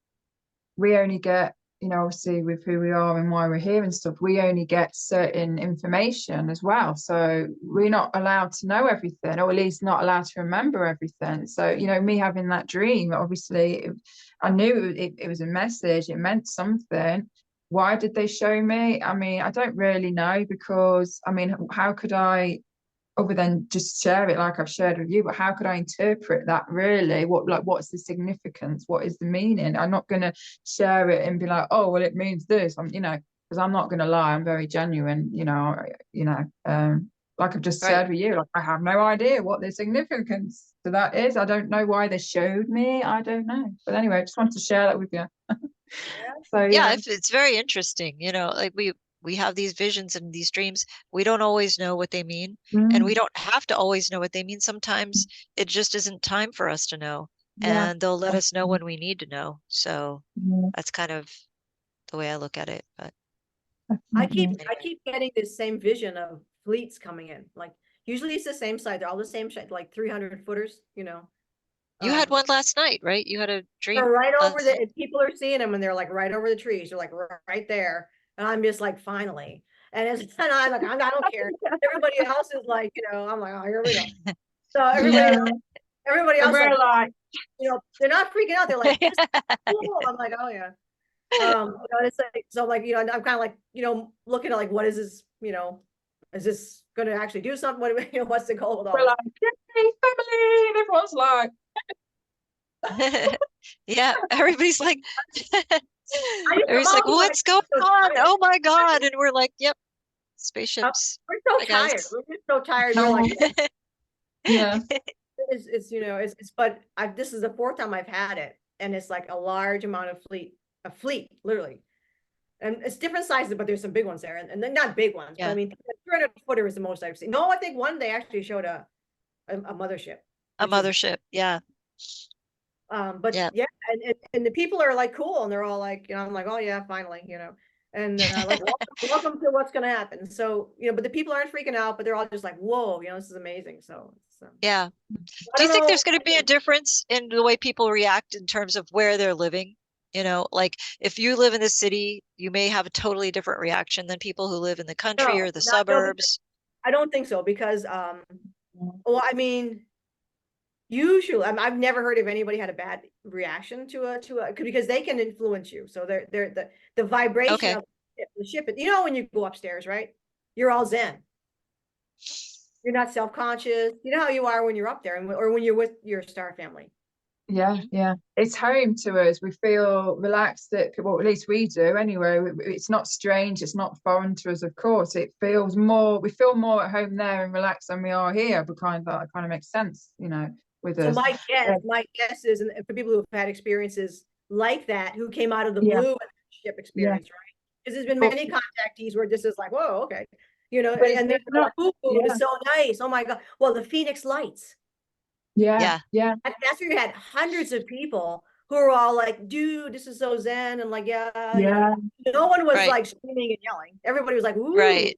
we only get, obviously with who we are and why we're here and stuff, we only get certain information as well. So we're not allowed to know everything, or at least not allowed to remember everything. So, me having that dream, obviously, I knew it was a message. It meant something. Why did they show me? I mean, I don't really know, because, I mean, how could I, other than just share it like I've shared with you, but how could I interpret that really? What's the significance? What is the meaning? I'm not going to share it and be like, oh, well, it means this. Because I'm not going to lie. I'm very genuine, like I've just shared with you, like I have no idea what the significance So that is, I don't know why they showed me. I don't know. But anyway, I just wanted to share that with you. So Yeah, yeah. it's very interesting. Like we have these visions and these dreams. We don't always know what they mean, and we Mm, don't have to always know what they mean. Sometimes it just isn't time for us to know, yeah. and they'll let us know Definitely. when we need to know. So Yeah, that's kind of the way I look at it. But I keep definitely. I anyway, keep getting this same vision of fleets coming in. Like usually it's the same size. They're all the same shape, like 300 footers, you know. you had Um, one last night, right? You had a they're dream right over last the night. and people are seeing them and they're like right over the trees. They're like right there. And I'm just like, finally. And it's and I'm like, I don't care. Everybody else is like, I'm like, oh, here we go. So Yeah. everybody And else like, we're like, they're not freaking out. They're like, this is cool. I'm like, oh yeah. It's like, so like, I'm kind of like, looking at like, what is this, is this going to actually do something? What's the goal with all we're this? like, yay, family. And everyone's like, Yeah, everybody's like, I'm everybody's like, also like, what's going so on? tired. Oh my God. And we're like, yep, Uh, spaceships, We're so I tired. guess. We're just so tired. We're like, oh, yeah, but this is the fourth time I've had it. And it's like a large amount of a fleet, literally. And it's different sizes, but there's some big ones there. And they're not big ones, but I Yeah, mean, 300 footer is the most I've seen. No, I think one day actually showed a mothership, a which was, mothership. Yeah, but yeah. yeah, and the people are like cool, and they're all like, I'm like, oh yeah, finally, and like welcome to what's gonna happen. So but the people aren't freaking out, but they're all just like, whoa, this is amazing. So Yeah. I Do you don't think know. there's going to be a difference in the way people react in terms of where they're living? Like if you live in the city, you may have a totally different reaction than people who live in the country No, or the not no, because suburbs. I don't think so because well, I mean, usually I've never heard of anybody had a bad reaction to a because they can influence you. So they're the vibration Okay. of the ship. When you go upstairs, right? You're all zen. You're not self-conscious. You know how you are when you're up there or when you're with your star family. yeah, yeah. It's home to us. We feel relaxed well, at least we do anyway. It's not strange, it's not foreign to us, of course. We feel more at home there and relaxed than we are here, but that kind of makes sense, with So us. my guess is, and for people who have had experiences like that, who came out of the Yeah, blue ship yeah. experience, right? Because there's been But many contactees where this is like, whoa, okay, it's and they're not, like, ooh, it yeah, was so nice. Oh my God. Well, the Phoenix Lights. yeah, Yeah. yeah, That's where you had hundreds of people who were all like, dude, this is so zen. And like, yeah, yeah, no one was Right. like screaming and yelling. Everybody was like, ooh, Right.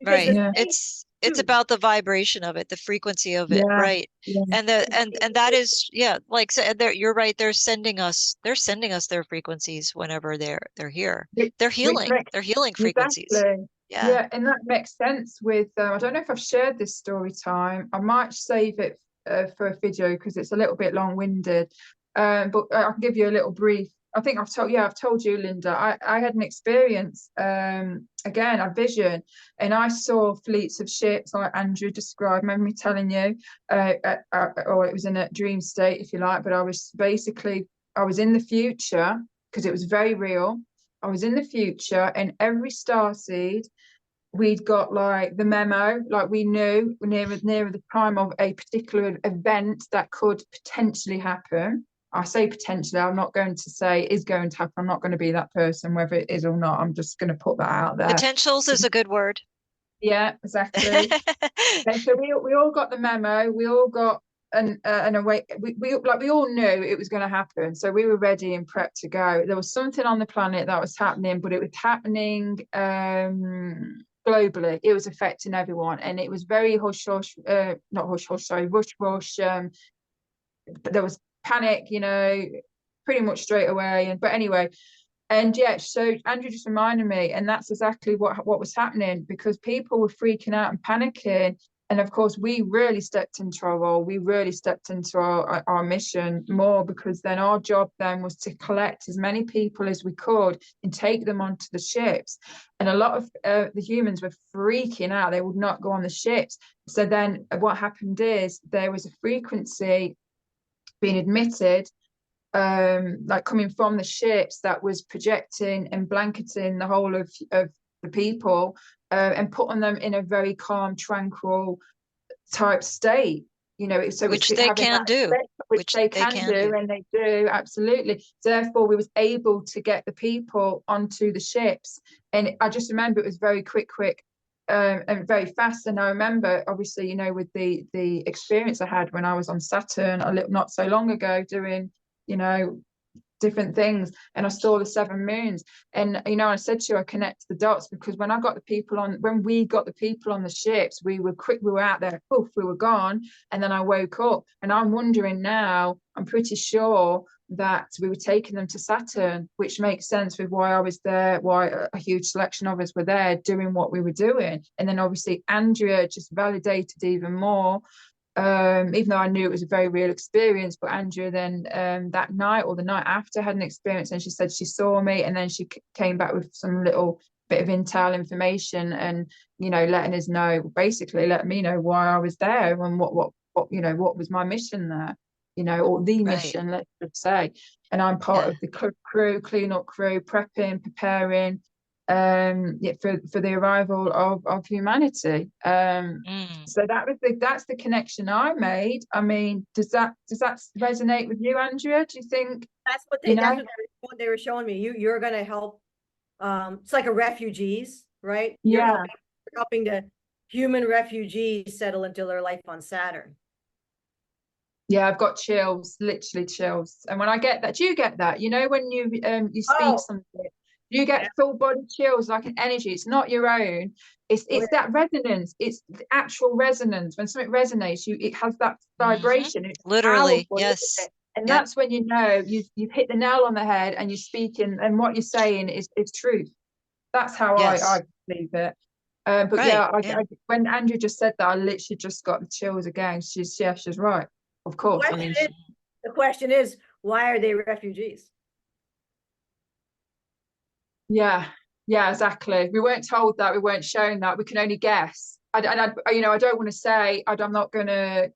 because the Right. yeah, space, It's dude, about the vibration of it, the frequency of it, yeah, right? yeah. And that is, yeah, like so you're right, they're sending us their frequencies whenever they're here. Which makes They're healing frequencies. exactly, Yeah. yeah, and that makes sense with. I don't know if I've shared this story time. I might save it for a video because it's a little bit long-winded. But I can give you a little brief. I think I've told you, Linda. I had an experience, again, a vision, and I saw fleets of ships like Andrew described. Remember me telling you, or it was in a dream state, if you like. But I was in the future because it was very real. I was in the future, and every starseed, we'd got like the memo, like we knew nearer the time of a particular event that could potentially happen. I say potentially, I'm not going to say is going to happen. I'm not going to be that person, whether it is or not. I'm just going to put that out there. Potentials is a good word. Yeah, exactly. And so we all got the memo. We all got an away. We all knew it was going to happen. So we were ready and prepped to go. There was something on the planet that was happening, but it was happening globally. It was affecting everyone, and it was very hush hush. Not hush hush. Sorry, rush rush. But there was panic. Pretty much straight away. But anyway. And yeah, so Andrew just reminded me, and that's exactly what was happening because people were freaking out and panicking. And of course, we really stepped into our role. We really stepped into our mission more because then our job then was to collect as many people as we could and take them onto the ships. And a lot of the humans were freaking out. They would not go on the ships. So then what happened is there was a frequency being admitted, like coming from the ships, that was projecting and blanketing the whole of the people, and putting them in a very calm, tranquil type state. so which it's they having can that do, which they can do, and they do, absolutely. Therefore, we was able to get the people onto the ships, and I just remember it was very quick, and very fast. And I remember, obviously, with the experience I had when I was on Saturn not so long ago, doing different things, and I saw the 7 moons, and I said to you, I connect the dots, because when we got the people on the ships, we were out there, poof, we were gone, and then I woke up, and I'm wondering now, I'm pretty sure that we were taking them to Saturn, which makes sense with why I was there, why a huge selection of us were there doing what we were doing. And then obviously Andrea just validated even more, even though I knew it was a very real experience. But Andrea then that night or the night after had an experience, and she said she saw me, and then she came back with some little bit of intel information, and letting us know, basically letting me know why I was there, and what was my mission there, or the mission, let's just say. And I'm part of the crew, cleanup crew, preparing for the arrival of humanity. So that's the connection I made. I mean, does that resonate with you, Andrea? Do you think that's what they were showing me? You're going to help. It's like a refugees, right? Yeah. You're helping the human refugees settle into their life on Saturn. Yeah, I've got chills, literally chills. And when I get that, do you get that? When you speak something, you get full body chills, like an energy. It's not your own. It's that resonance. It's the actual resonance. When something resonates, it has that vibration. It's literally powerful, yes. And that's when you've hit the nail on the head, and you're speaking, and what you're saying is truth. That's how I believe it. But I, when Andrea just said that, I literally just got the chills again. She's right. Of course. The question is, why are they refugees? Yeah, exactly. We weren't told that. We weren't shown that. We can only guess. I don't want to say. I'm not going to.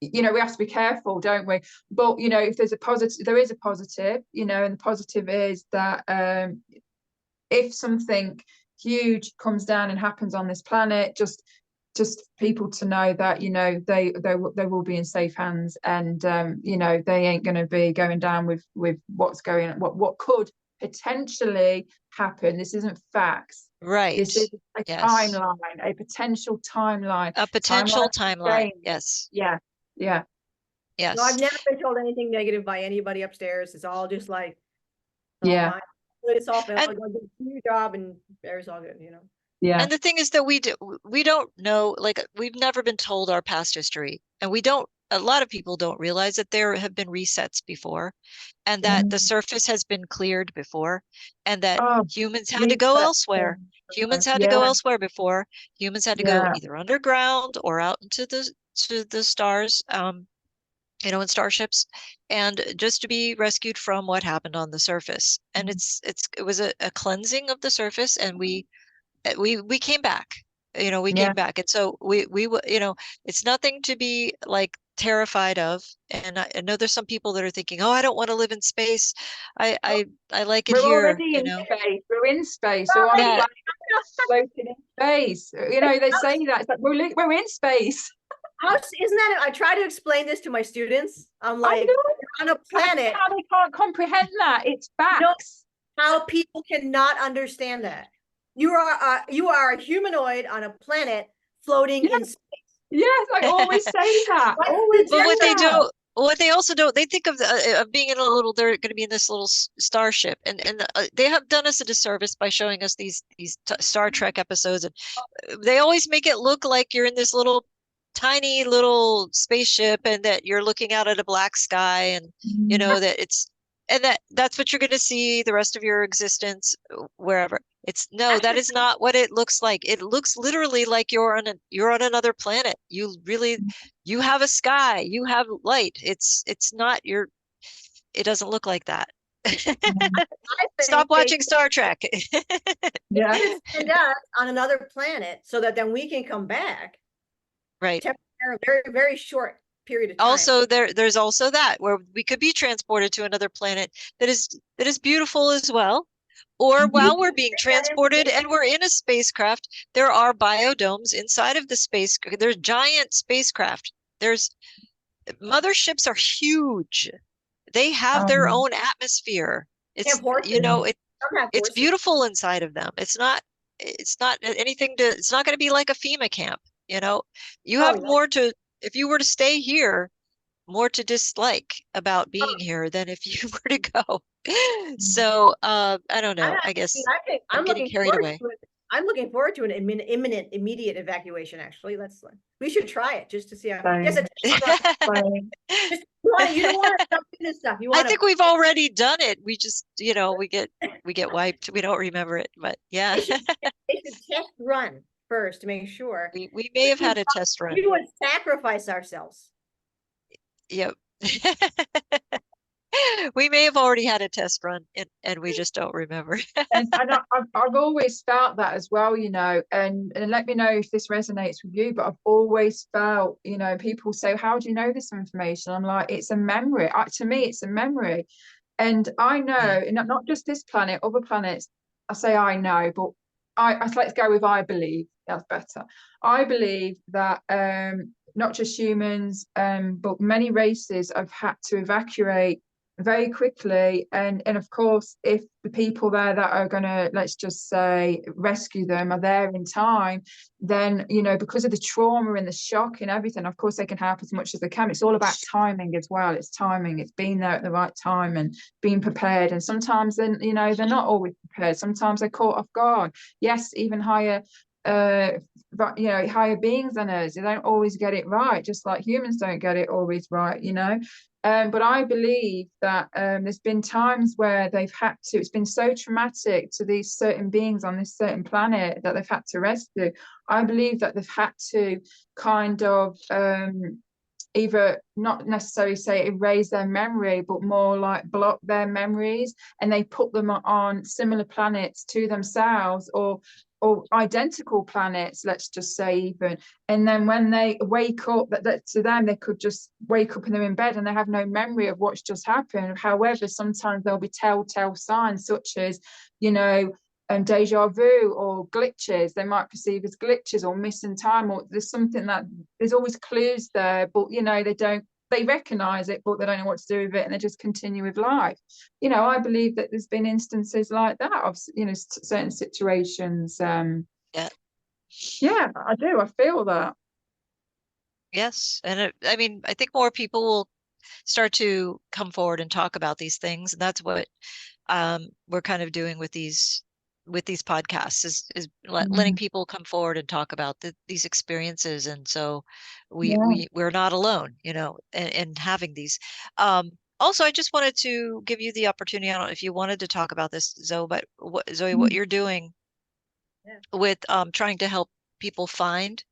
We have to be careful, don't we? But if there's a positive, there is a positive. And the positive is that if something huge comes down and happens on this planet, just people to know that they will be in safe hands, and they ain't going to be going down with what's going on, what could potentially happen. This isn't facts, right? This is a timeline, a potential timeline, timeline. Yes. Yeah. No, I've never been told anything negative by anybody upstairs. It's all just like, it's all fine. I'll go do your job, and there's all good, Yeah. And the thing is that we don't know, like, we've never been told our past history, and a lot of people don't realize that there have been resets before, and that the surface has been cleared before, and that humans had to go elsewhere. Humans had to go elsewhere before. Humans had to go either underground or out into the stars, in starships, and just to be rescued from what happened on the surface. And it was a cleansing of the surface, and we came back. We came back, and so we it's nothing to be like terrified of. And I know there's some people that are thinking, oh, I don't want to live in space. I like it We're here. Already in space. We're in space. So I'm floating in space. They say that it's like we're in space. Isn't that? I try to explain this to my students. I'm like, on a planet. How they can't comprehend that. It's facts. How people cannot understand that. You are a humanoid on a planet floating in space. Yes, I always say that. But what they also don't, they think of being in they're going to be in this little starship, and they have done us a disservice by showing us these Star Trek episodes, and they always make it look like you're in this tiny little spaceship, and that you're looking out at a black sky, and that's what you're going to see the rest of your existence wherever. That is not what it looks like. It looks literally like you're on another planet. You have a sky, you have light. It's not it doesn't look like that. Stop watching Star Trek. On another planet, so that then we can come back. Right. A very, very short period of time. Also, there's also that where we could be transported to another planet that is beautiful as well. Or Mhm. while we're being transported and we're in a spacecraft, there are biodomes inside of the space. There's giant spacecraft. There's motherships are huge. They have their own atmosphere. They have It's, horses. you know, Some have it's horses. beautiful inside of them. It's not anything to, it's not going to be like a FEMA camp, you know. You have no. more to, if you were to stay here, more to dislike about being here than if you were to go. So, I don't know. I guess I'm I'm getting looking carried forward away. to it. I'm looking forward to an imminent, immediate evacuation. Actually, we should try it just to see how. Same. Yes, Same. just you don't want to stop doing this stuff. You I want think we've already done it. We just, you know, we get wiped. We don't remember it, but yeah. they should test run first to make sure. We may have had a test run. We would sacrifice ourselves. Yep. We may have already had a test run and we just don't remember. And I've always felt that as well, you know, and let me know if this resonates with you, but I've always felt, you know, people say, how do you know this information? I'm like, it's a memory. To me, it's a memory. And I know, and not just this planet, other planets, I say I know, but let's go with I believe. That's better. I believe that not just humans, but many races have had to evacuate very quickly, and of course, if the people there that are going to, let's just say, rescue them are there in time, then, you know, because of the trauma and the shock and everything, of course they can help as much as they can. It's all about timing as well. It's timing, it's being there at the right time and being prepared. And sometimes then, you know, they're not always prepared. Sometimes they're caught off guard. Yes, even higher but you know, higher beings than us, they don't always get it right, just like humans don't get it always right, you know. But I believe that there's been times where they've had to, it's been so traumatic to these certain beings on this certain planet that they've had to rescue. I believe that they've had to kind of either not necessarily say erase their memory, but more like block their memories, and they put them on similar planets to themselves, or identical planets, let's just say, even. And then when they wake up, that to them, they could just wake up and they're in bed and they have no memory of what's just happened. However, sometimes there'll be telltale signs such as, you know, deja vu or glitches. They might perceive as glitches or missing time, or there's something that there's always clues there, but you know, they recognize it, but they don't know what to do with it, and they just continue with life. You know, I believe that there's been instances like that of, you know, certain situations. Yeah. Yeah, I do. I feel that. Yes. And I mean, I think more people will start to come forward and talk about these things. And that's what we're kind of doing with these podcasts, is letting people come forward and talk about these experiences. And so we're not alone, you know, in having these. Also, I just wanted to give you the opportunity. I don't know if you wanted to talk about this, Zoe, but what you're doing with trying to help people find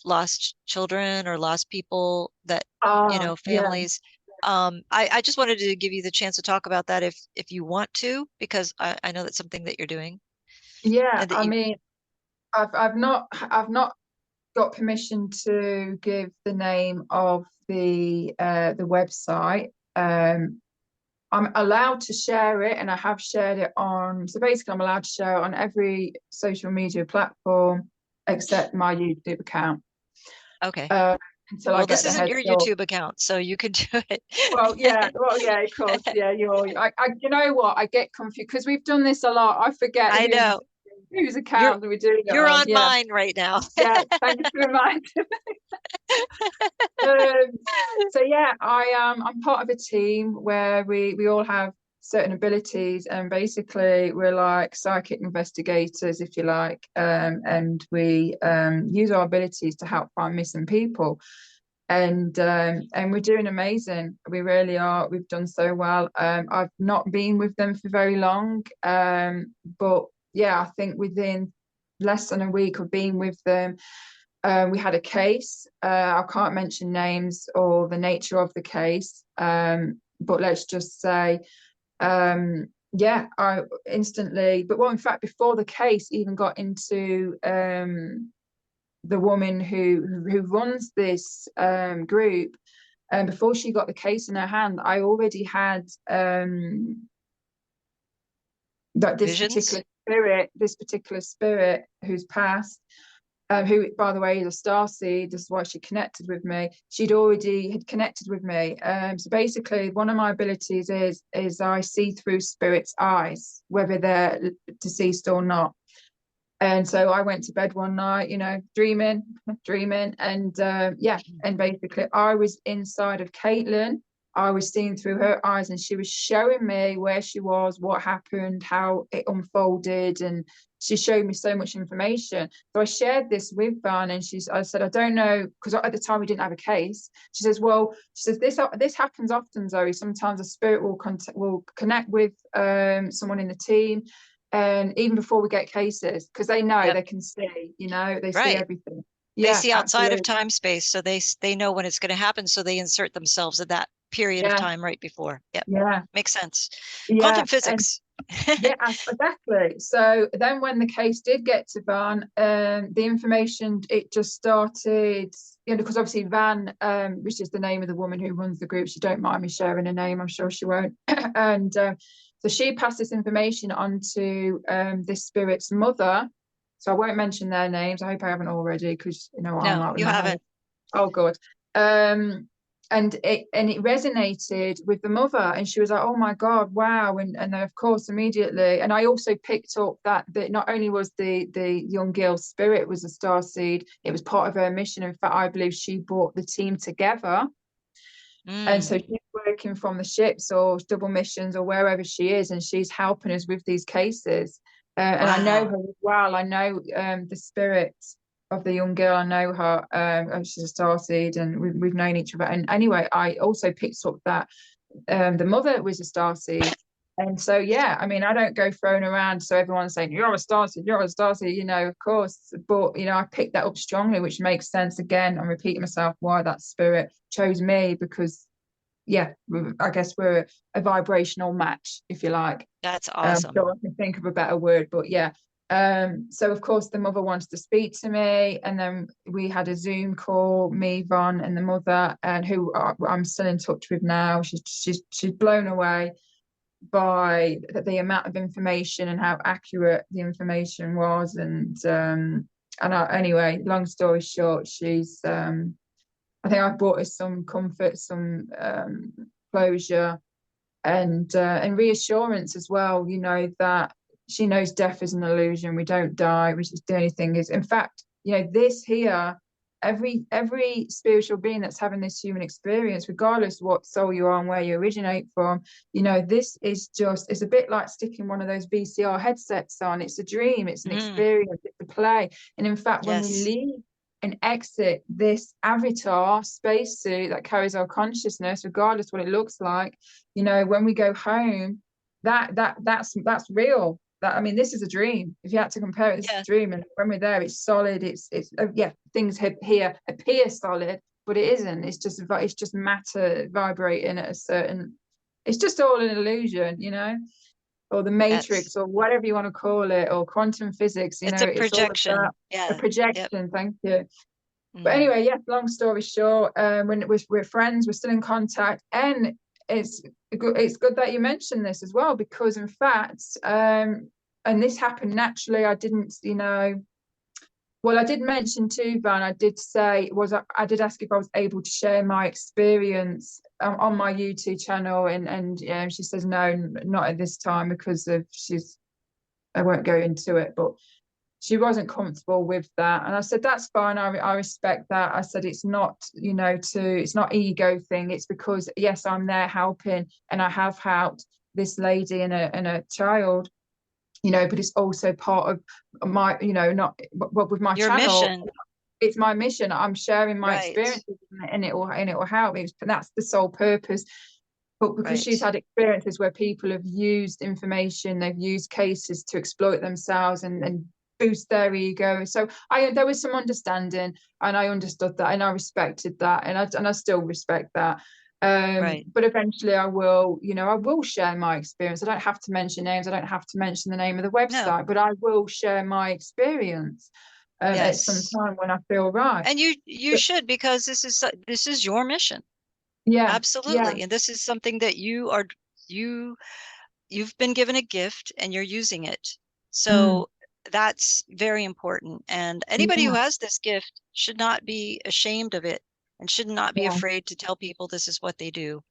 lost children or lost people, that, you know, families. I just wanted to give you the chance to talk about that if you want to, because I know that's something that you're doing. Yeah, And that I mean, I've not got permission to give the name of the website. I'm allowed to share it, and I have shared it on. So basically, I'm allowed to share it on every social media platform except my YouTube account. Okay. Until Well, I get this the isn't heads your up. YouTube account, so you can do it. Well, yeah, of course, yeah. You know what? I get confused because we've done this a lot. I forget I know. whose account are we doing it You're on. on Yeah, mine right now. yeah. Thanks for reminding me. So yeah, I'm part of a team where we all have certain abilities, and basically we're like psychic investigators, if you like, and we use our abilities to help find missing people. And we're doing amazing. We really are. We've done so well. I've not been with them for very long, but yeah, I think within less than a week of being with them, we had a case. I can't mention names or the nature of the case, but let's just say, yeah, I instantly. But well, in fact, before the case even got into the woman who runs this group, and before she got the case in her hand, I already had that Visions? this particular spirit who's passed, who, by the way, is a starseed. This is why she connected with me. She'd already had connected with me. So basically, one of my abilities is I see through spirits' eyes, whether they're deceased or not. And so I went to bed one night, you know, dreaming, and and basically I was inside of Caitlin. I was seeing through her eyes, and she was showing me where she was, what happened, how it unfolded, and she showed me so much information. So I shared this with Van, and I said, I don't know, because at the time we didn't have a case. She says, well, this happens often, Zoe. Sometimes a spirit will connect with someone in the team, and even before we get cases, because they know, they can see, you know, they see everything. They see outside absolutely. of time space, so they know when it's going to happen, so they insert themselves at that period of time right before. Makes sense. Quantum physics. Exactly. So then when the case did get to Van, the information, it just started, you know, because obviously Van, which is the name of the woman who runs the group, she don't mind me sharing her name, I'm sure she won't. And so she passed this information on to this spirit's mother. So I won't mention their names. I hope I haven't already, because you know what I'm like with you my haven't. Oh, good. And it resonated with the mother, and she was like, oh my God, wow. And then of course immediately, and I also picked up that not only was the young girl spirit was a starseed, it was part of her mission. In fact, I believe she brought the team together. And so she's working from the ships or double missions or wherever she is, and she's helping us with these cases. And I know her as well. I know the spirit of the young girl. I know her. She's a starseed, and we've known each other. And anyway, I also picked up that the mother was a starseed. And so, yeah, I mean, I don't go throwing around so everyone's saying, you're a starseed, you know, of course. But, you know, I picked that up strongly, which makes sense. Again, I'm repeating myself why that spirit chose me, because, yeah, I guess we're a vibrational match, if you like. That's awesome. So I can think of a better word, but yeah. So of course the mother wants to speak to me, and then we had a Zoom call, me, Von, and the mother, and who I'm still in touch with now. She's blown away by the amount of information and how accurate the information was. And anyway, long story short, she's I think I've brought her some comfort, some closure, and reassurance as well, you know, that she knows death is an illusion. We don't die, which is the only thing is, in fact, you know, this here, every spiritual being that's having this human experience, regardless what soul you are and where you originate from, you know, this is just, it's a bit like sticking one of those VCR headsets on. It's a dream, it's an experience, it's a play. And in fact, when we leave and exit this avatar spacesuit that carries our consciousness, regardless what it looks like, you know, when we go home, that's real. That, I mean, this is a dream. If you had to compare it, this is a dream. And when we're there, it's solid. It's things here appear solid, but it isn't. It's just matter vibrating at a certain. It's just all an illusion, you know, or the matrix, or whatever you want to call it, or quantum physics. You know, a projection. It's all about a projection. Thank you. But anyway, long story short, when we're friends, we're still in contact, and it's good that you mentioned this as well, because in fact, and this happened naturally. I didn't, you know, well, I did mention to Van, I did ask if I was able to share my experience on my YouTube channel, and she says no, not at this time, because I won't go into it, but she wasn't comfortable with that. And I said, that's fine. I respect that. I said, it's not, you know, it's not ego thing. It's because, yes, I'm there helping, and I have helped this lady and a child, you know, but it's also part of my, you know, not with my your channel. Mission. It's my mission. I'm sharing my experiences, and it will help. That's the sole purpose. But because she's had experiences where people have used information, they've used cases to exploit themselves and boost their ego. So there was some understanding, and I understood that, and I respected that, and I still respect that. But eventually I will share my experience. I don't have to mention names. I don't have to mention the name of the website, but I will share my experience at some time when I feel right. And you should, because this is your mission. Yeah, absolutely. And this is something that you you've been given a gift and you're using it. So that's very important. And anybody who has this gift should not be ashamed of it and should not be afraid to tell people this is what they do.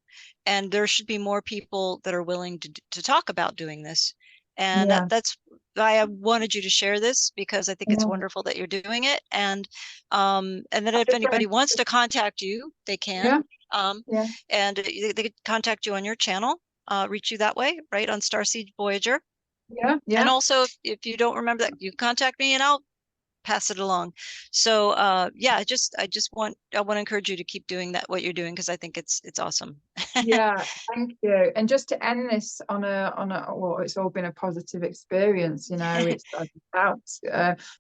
And there should be more people that are willing to talk about doing this. And that's why I wanted you to share this, because I think it's wonderful that you're doing it. And then if anybody wants to contact you, they can. And they could contact you on your channel, reach you that way, right, on Starseeds Voyager. And also, if you don't remember that, you contact me and I'll pass it along. So I just want to encourage you to keep doing that, what you're doing, because I think it's awesome. Thank you. And just to end this on a well, it's all been a positive experience, you know. It's about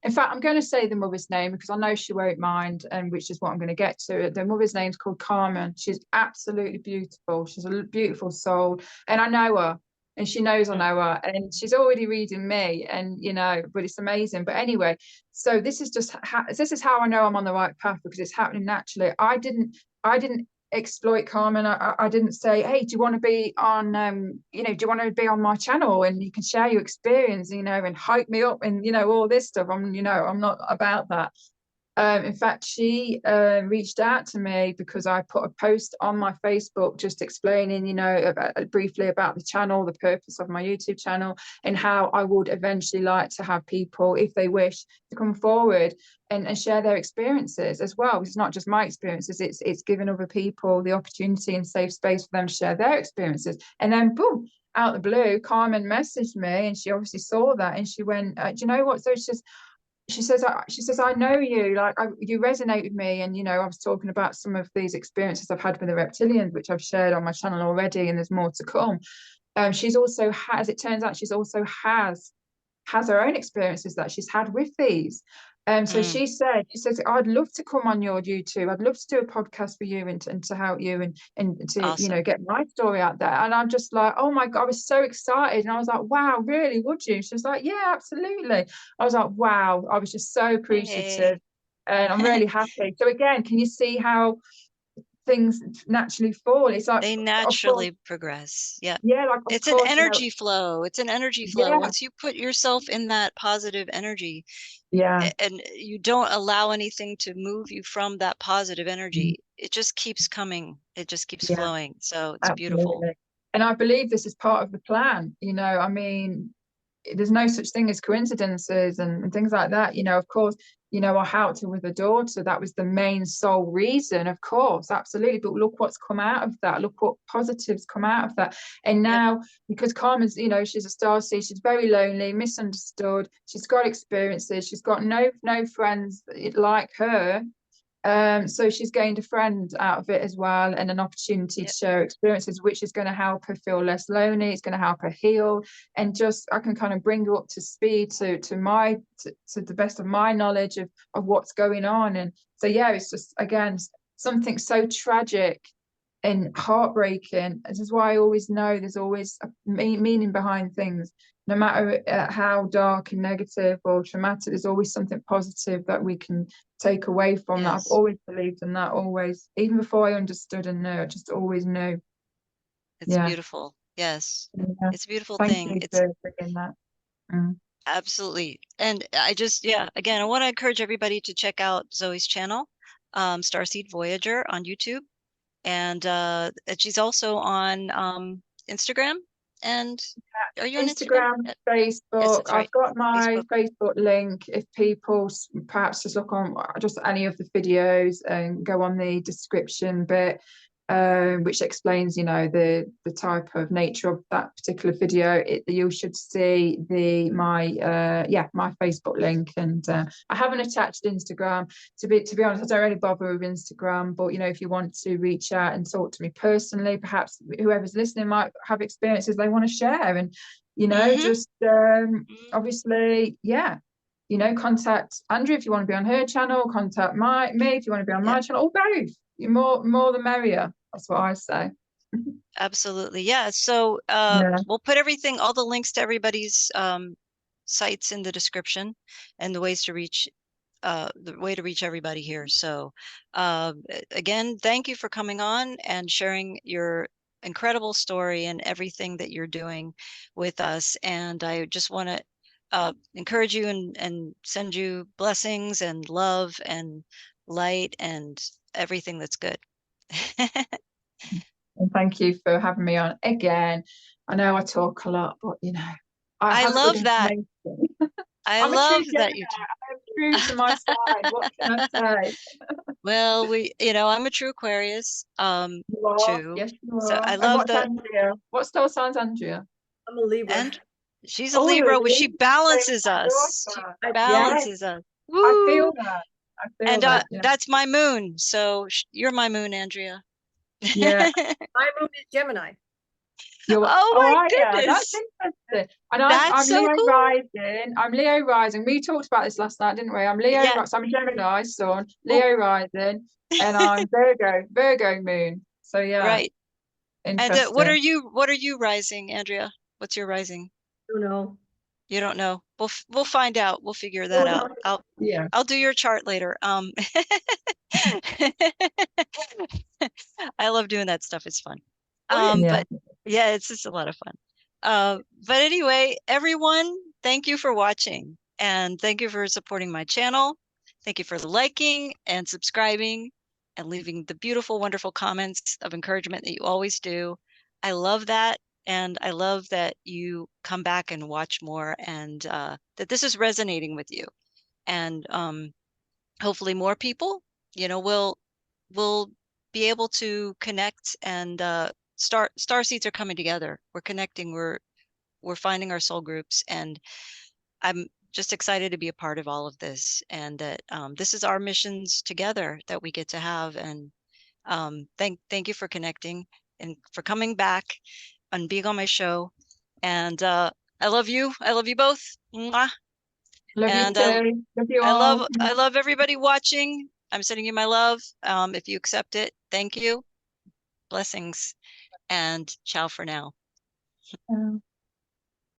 in fact, I'm going to say the mother's name because I know she won't mind, and which is what I'm going to get to. The mother's name's called Carmen. She's absolutely beautiful. She's a beautiful soul, and I know her. And she knows I know her, and she's already reading me, and you know, but it's amazing. But anyway, so this is just this is how I know I'm on the right path, because it's happening naturally. I didn't exploit Carmen. I didn't say, hey, do you want to be on you know, do you want to be on my channel and you can share your experience, you know, and hype me up and, you know, all this stuff. I'm not about that. In fact, she reached out to me because I put a post on my Facebook just explaining, you know, briefly about the channel, the purpose of my YouTube channel, and how I would eventually like to have people, if they wish, to come forward and share their experiences as well. It's not just my experiences, it's giving other people the opportunity and safe space for them to share their experiences. And then boom, out the blue, Carmen messaged me, and she obviously saw that, and she went, do you know what? So she says, I know you, like, you resonate with me. And, you know, I was talking about some of these experiences I've had with the reptilians, which I've shared on my channel already, and there's more to come. She's also has, it turns out she's also has her own experiences that she's had with these. So she says, I'd love to come on your YouTube. I'd love to do a podcast for you and to help you and to, awesome. You know, get my story out there. And I'm just like, oh my God, I was so excited. And I was like, wow, really, would you? She was like, yeah, absolutely. I was like, wow, I was just so appreciative. And I'm really happy. So again, can you see how things naturally fall? It's like they naturally progress. Like, it's an energy flow. It's an energy flow. Once you put yourself in that positive energy, and you don't allow anything to move you from that positive energy, it just keeps coming. It just keeps flowing. So it's beautiful. And I believe this is part of the plan. You know, I mean, there's no such thing as coincidences and things like that. You know, of course, you know, I helped her with a daughter. That was the main sole reason, of course, absolutely. But look what's come out of that. Look what positives come out of that. And now, because Carmen's, you know, she's a starseed, she's very lonely, misunderstood. She's got experiences. She's got no friends like her. So she's gained a friend out of it as well, and an opportunity to share experiences, which is going to help her feel less lonely. It's going to help her heal, and just I can kind of bring her up to speed to the best of my knowledge of what's going on. And so it's just again something so tragic and heartbreaking. This is why I always know there's always a meaning behind things. No matter how dark and negative or traumatic, there's always something positive that we can take away from that. I've always believed in that, always. Even before I understood and knew, I just always knew. It's beautiful. Yes. It's a beautiful thing. Thank you for bringing that. Absolutely. And I just, again, I want to encourage everybody to check out Zoe's channel, Starseed Voyager on YouTube. And she's also on Instagram. And are you on Instagram, Facebook? Yes, right. I've got my Facebook link. If people perhaps just look on just any of the videos and go on the description bit, which explains, you know, the type of nature of that particular video, you should see my Facebook link. And I haven't attached Instagram. To be honest, I don't really bother with Instagram, but you know, if you want to reach out and talk to me personally, perhaps whoever's listening might have experiences they want to share, and you know, just obviously, you know, contact Andrea if you want to be on her channel, contact me if you want to be on my channel, or both. More the merrier. That's what I say. Absolutely. Yeah. So we'll put all the links to everybody's sites in the description, and the ways to reach everybody here. So again, thank you for coming on and sharing your incredible story and everything that you're doing with us. And I just want to encourage you and send you blessings and love and light and everything that's good. And thank you for having me on again. I know I talk a lot, but I I have good love that. information. I I'm a true love that Gemini. you do. I have true to my side. What can I say? Well, I'm a true Aquarius, You are. too. Yes, you So are. I And love what's the, Andrea? What star sign's Andrea? I'm a Libra. and she's a Oh, you're a Libra, but she Libra. Same as balances my us. She daughter. Yes, balances us. I feel Woo! that. I feel And that. Yeah. that's my moon. So you're my moon, Andrea. Yeah. My moon is Gemini. You're, Oh oh, my are you? That's goodness. interesting. And That's I'm so Leo cool. rising. I'm Leo rising. We talked about this last night, didn't we? I'm Leo, Yeah. so I'm a Gemini sun, Oh, Leo rising, and I'm Virgo moon. So yeah, right. And interesting. what are you rising, Andrea? What's your rising? Don't know. You don't know. We'll find out. We'll figure that Oh, out. no. Yeah. I'll do your chart later. I love doing that stuff. It's fun. Oh, yeah. Yeah. But yeah, it's just a lot of fun. But anyway, everyone, thank you for watching and thank you for supporting my channel. Thank you for liking and subscribing and leaving the beautiful, wonderful comments of encouragement that you always do. I love that. And I love that you come back and watch more and that this is resonating with you. And hopefully more people, will be able to connect and star seeds are coming together. We're connecting, we're finding our soul groups, and I'm just excited to be a part of all of this, and that this is our missions together that we get to have. And thank you for connecting and for coming back and being on my show. And I love you. I love you both. Mwah. Love you And too. Love you I all. love everybody watching. I'm sending you my love. If you accept it, thank you. Blessings and ciao for now. Yeah.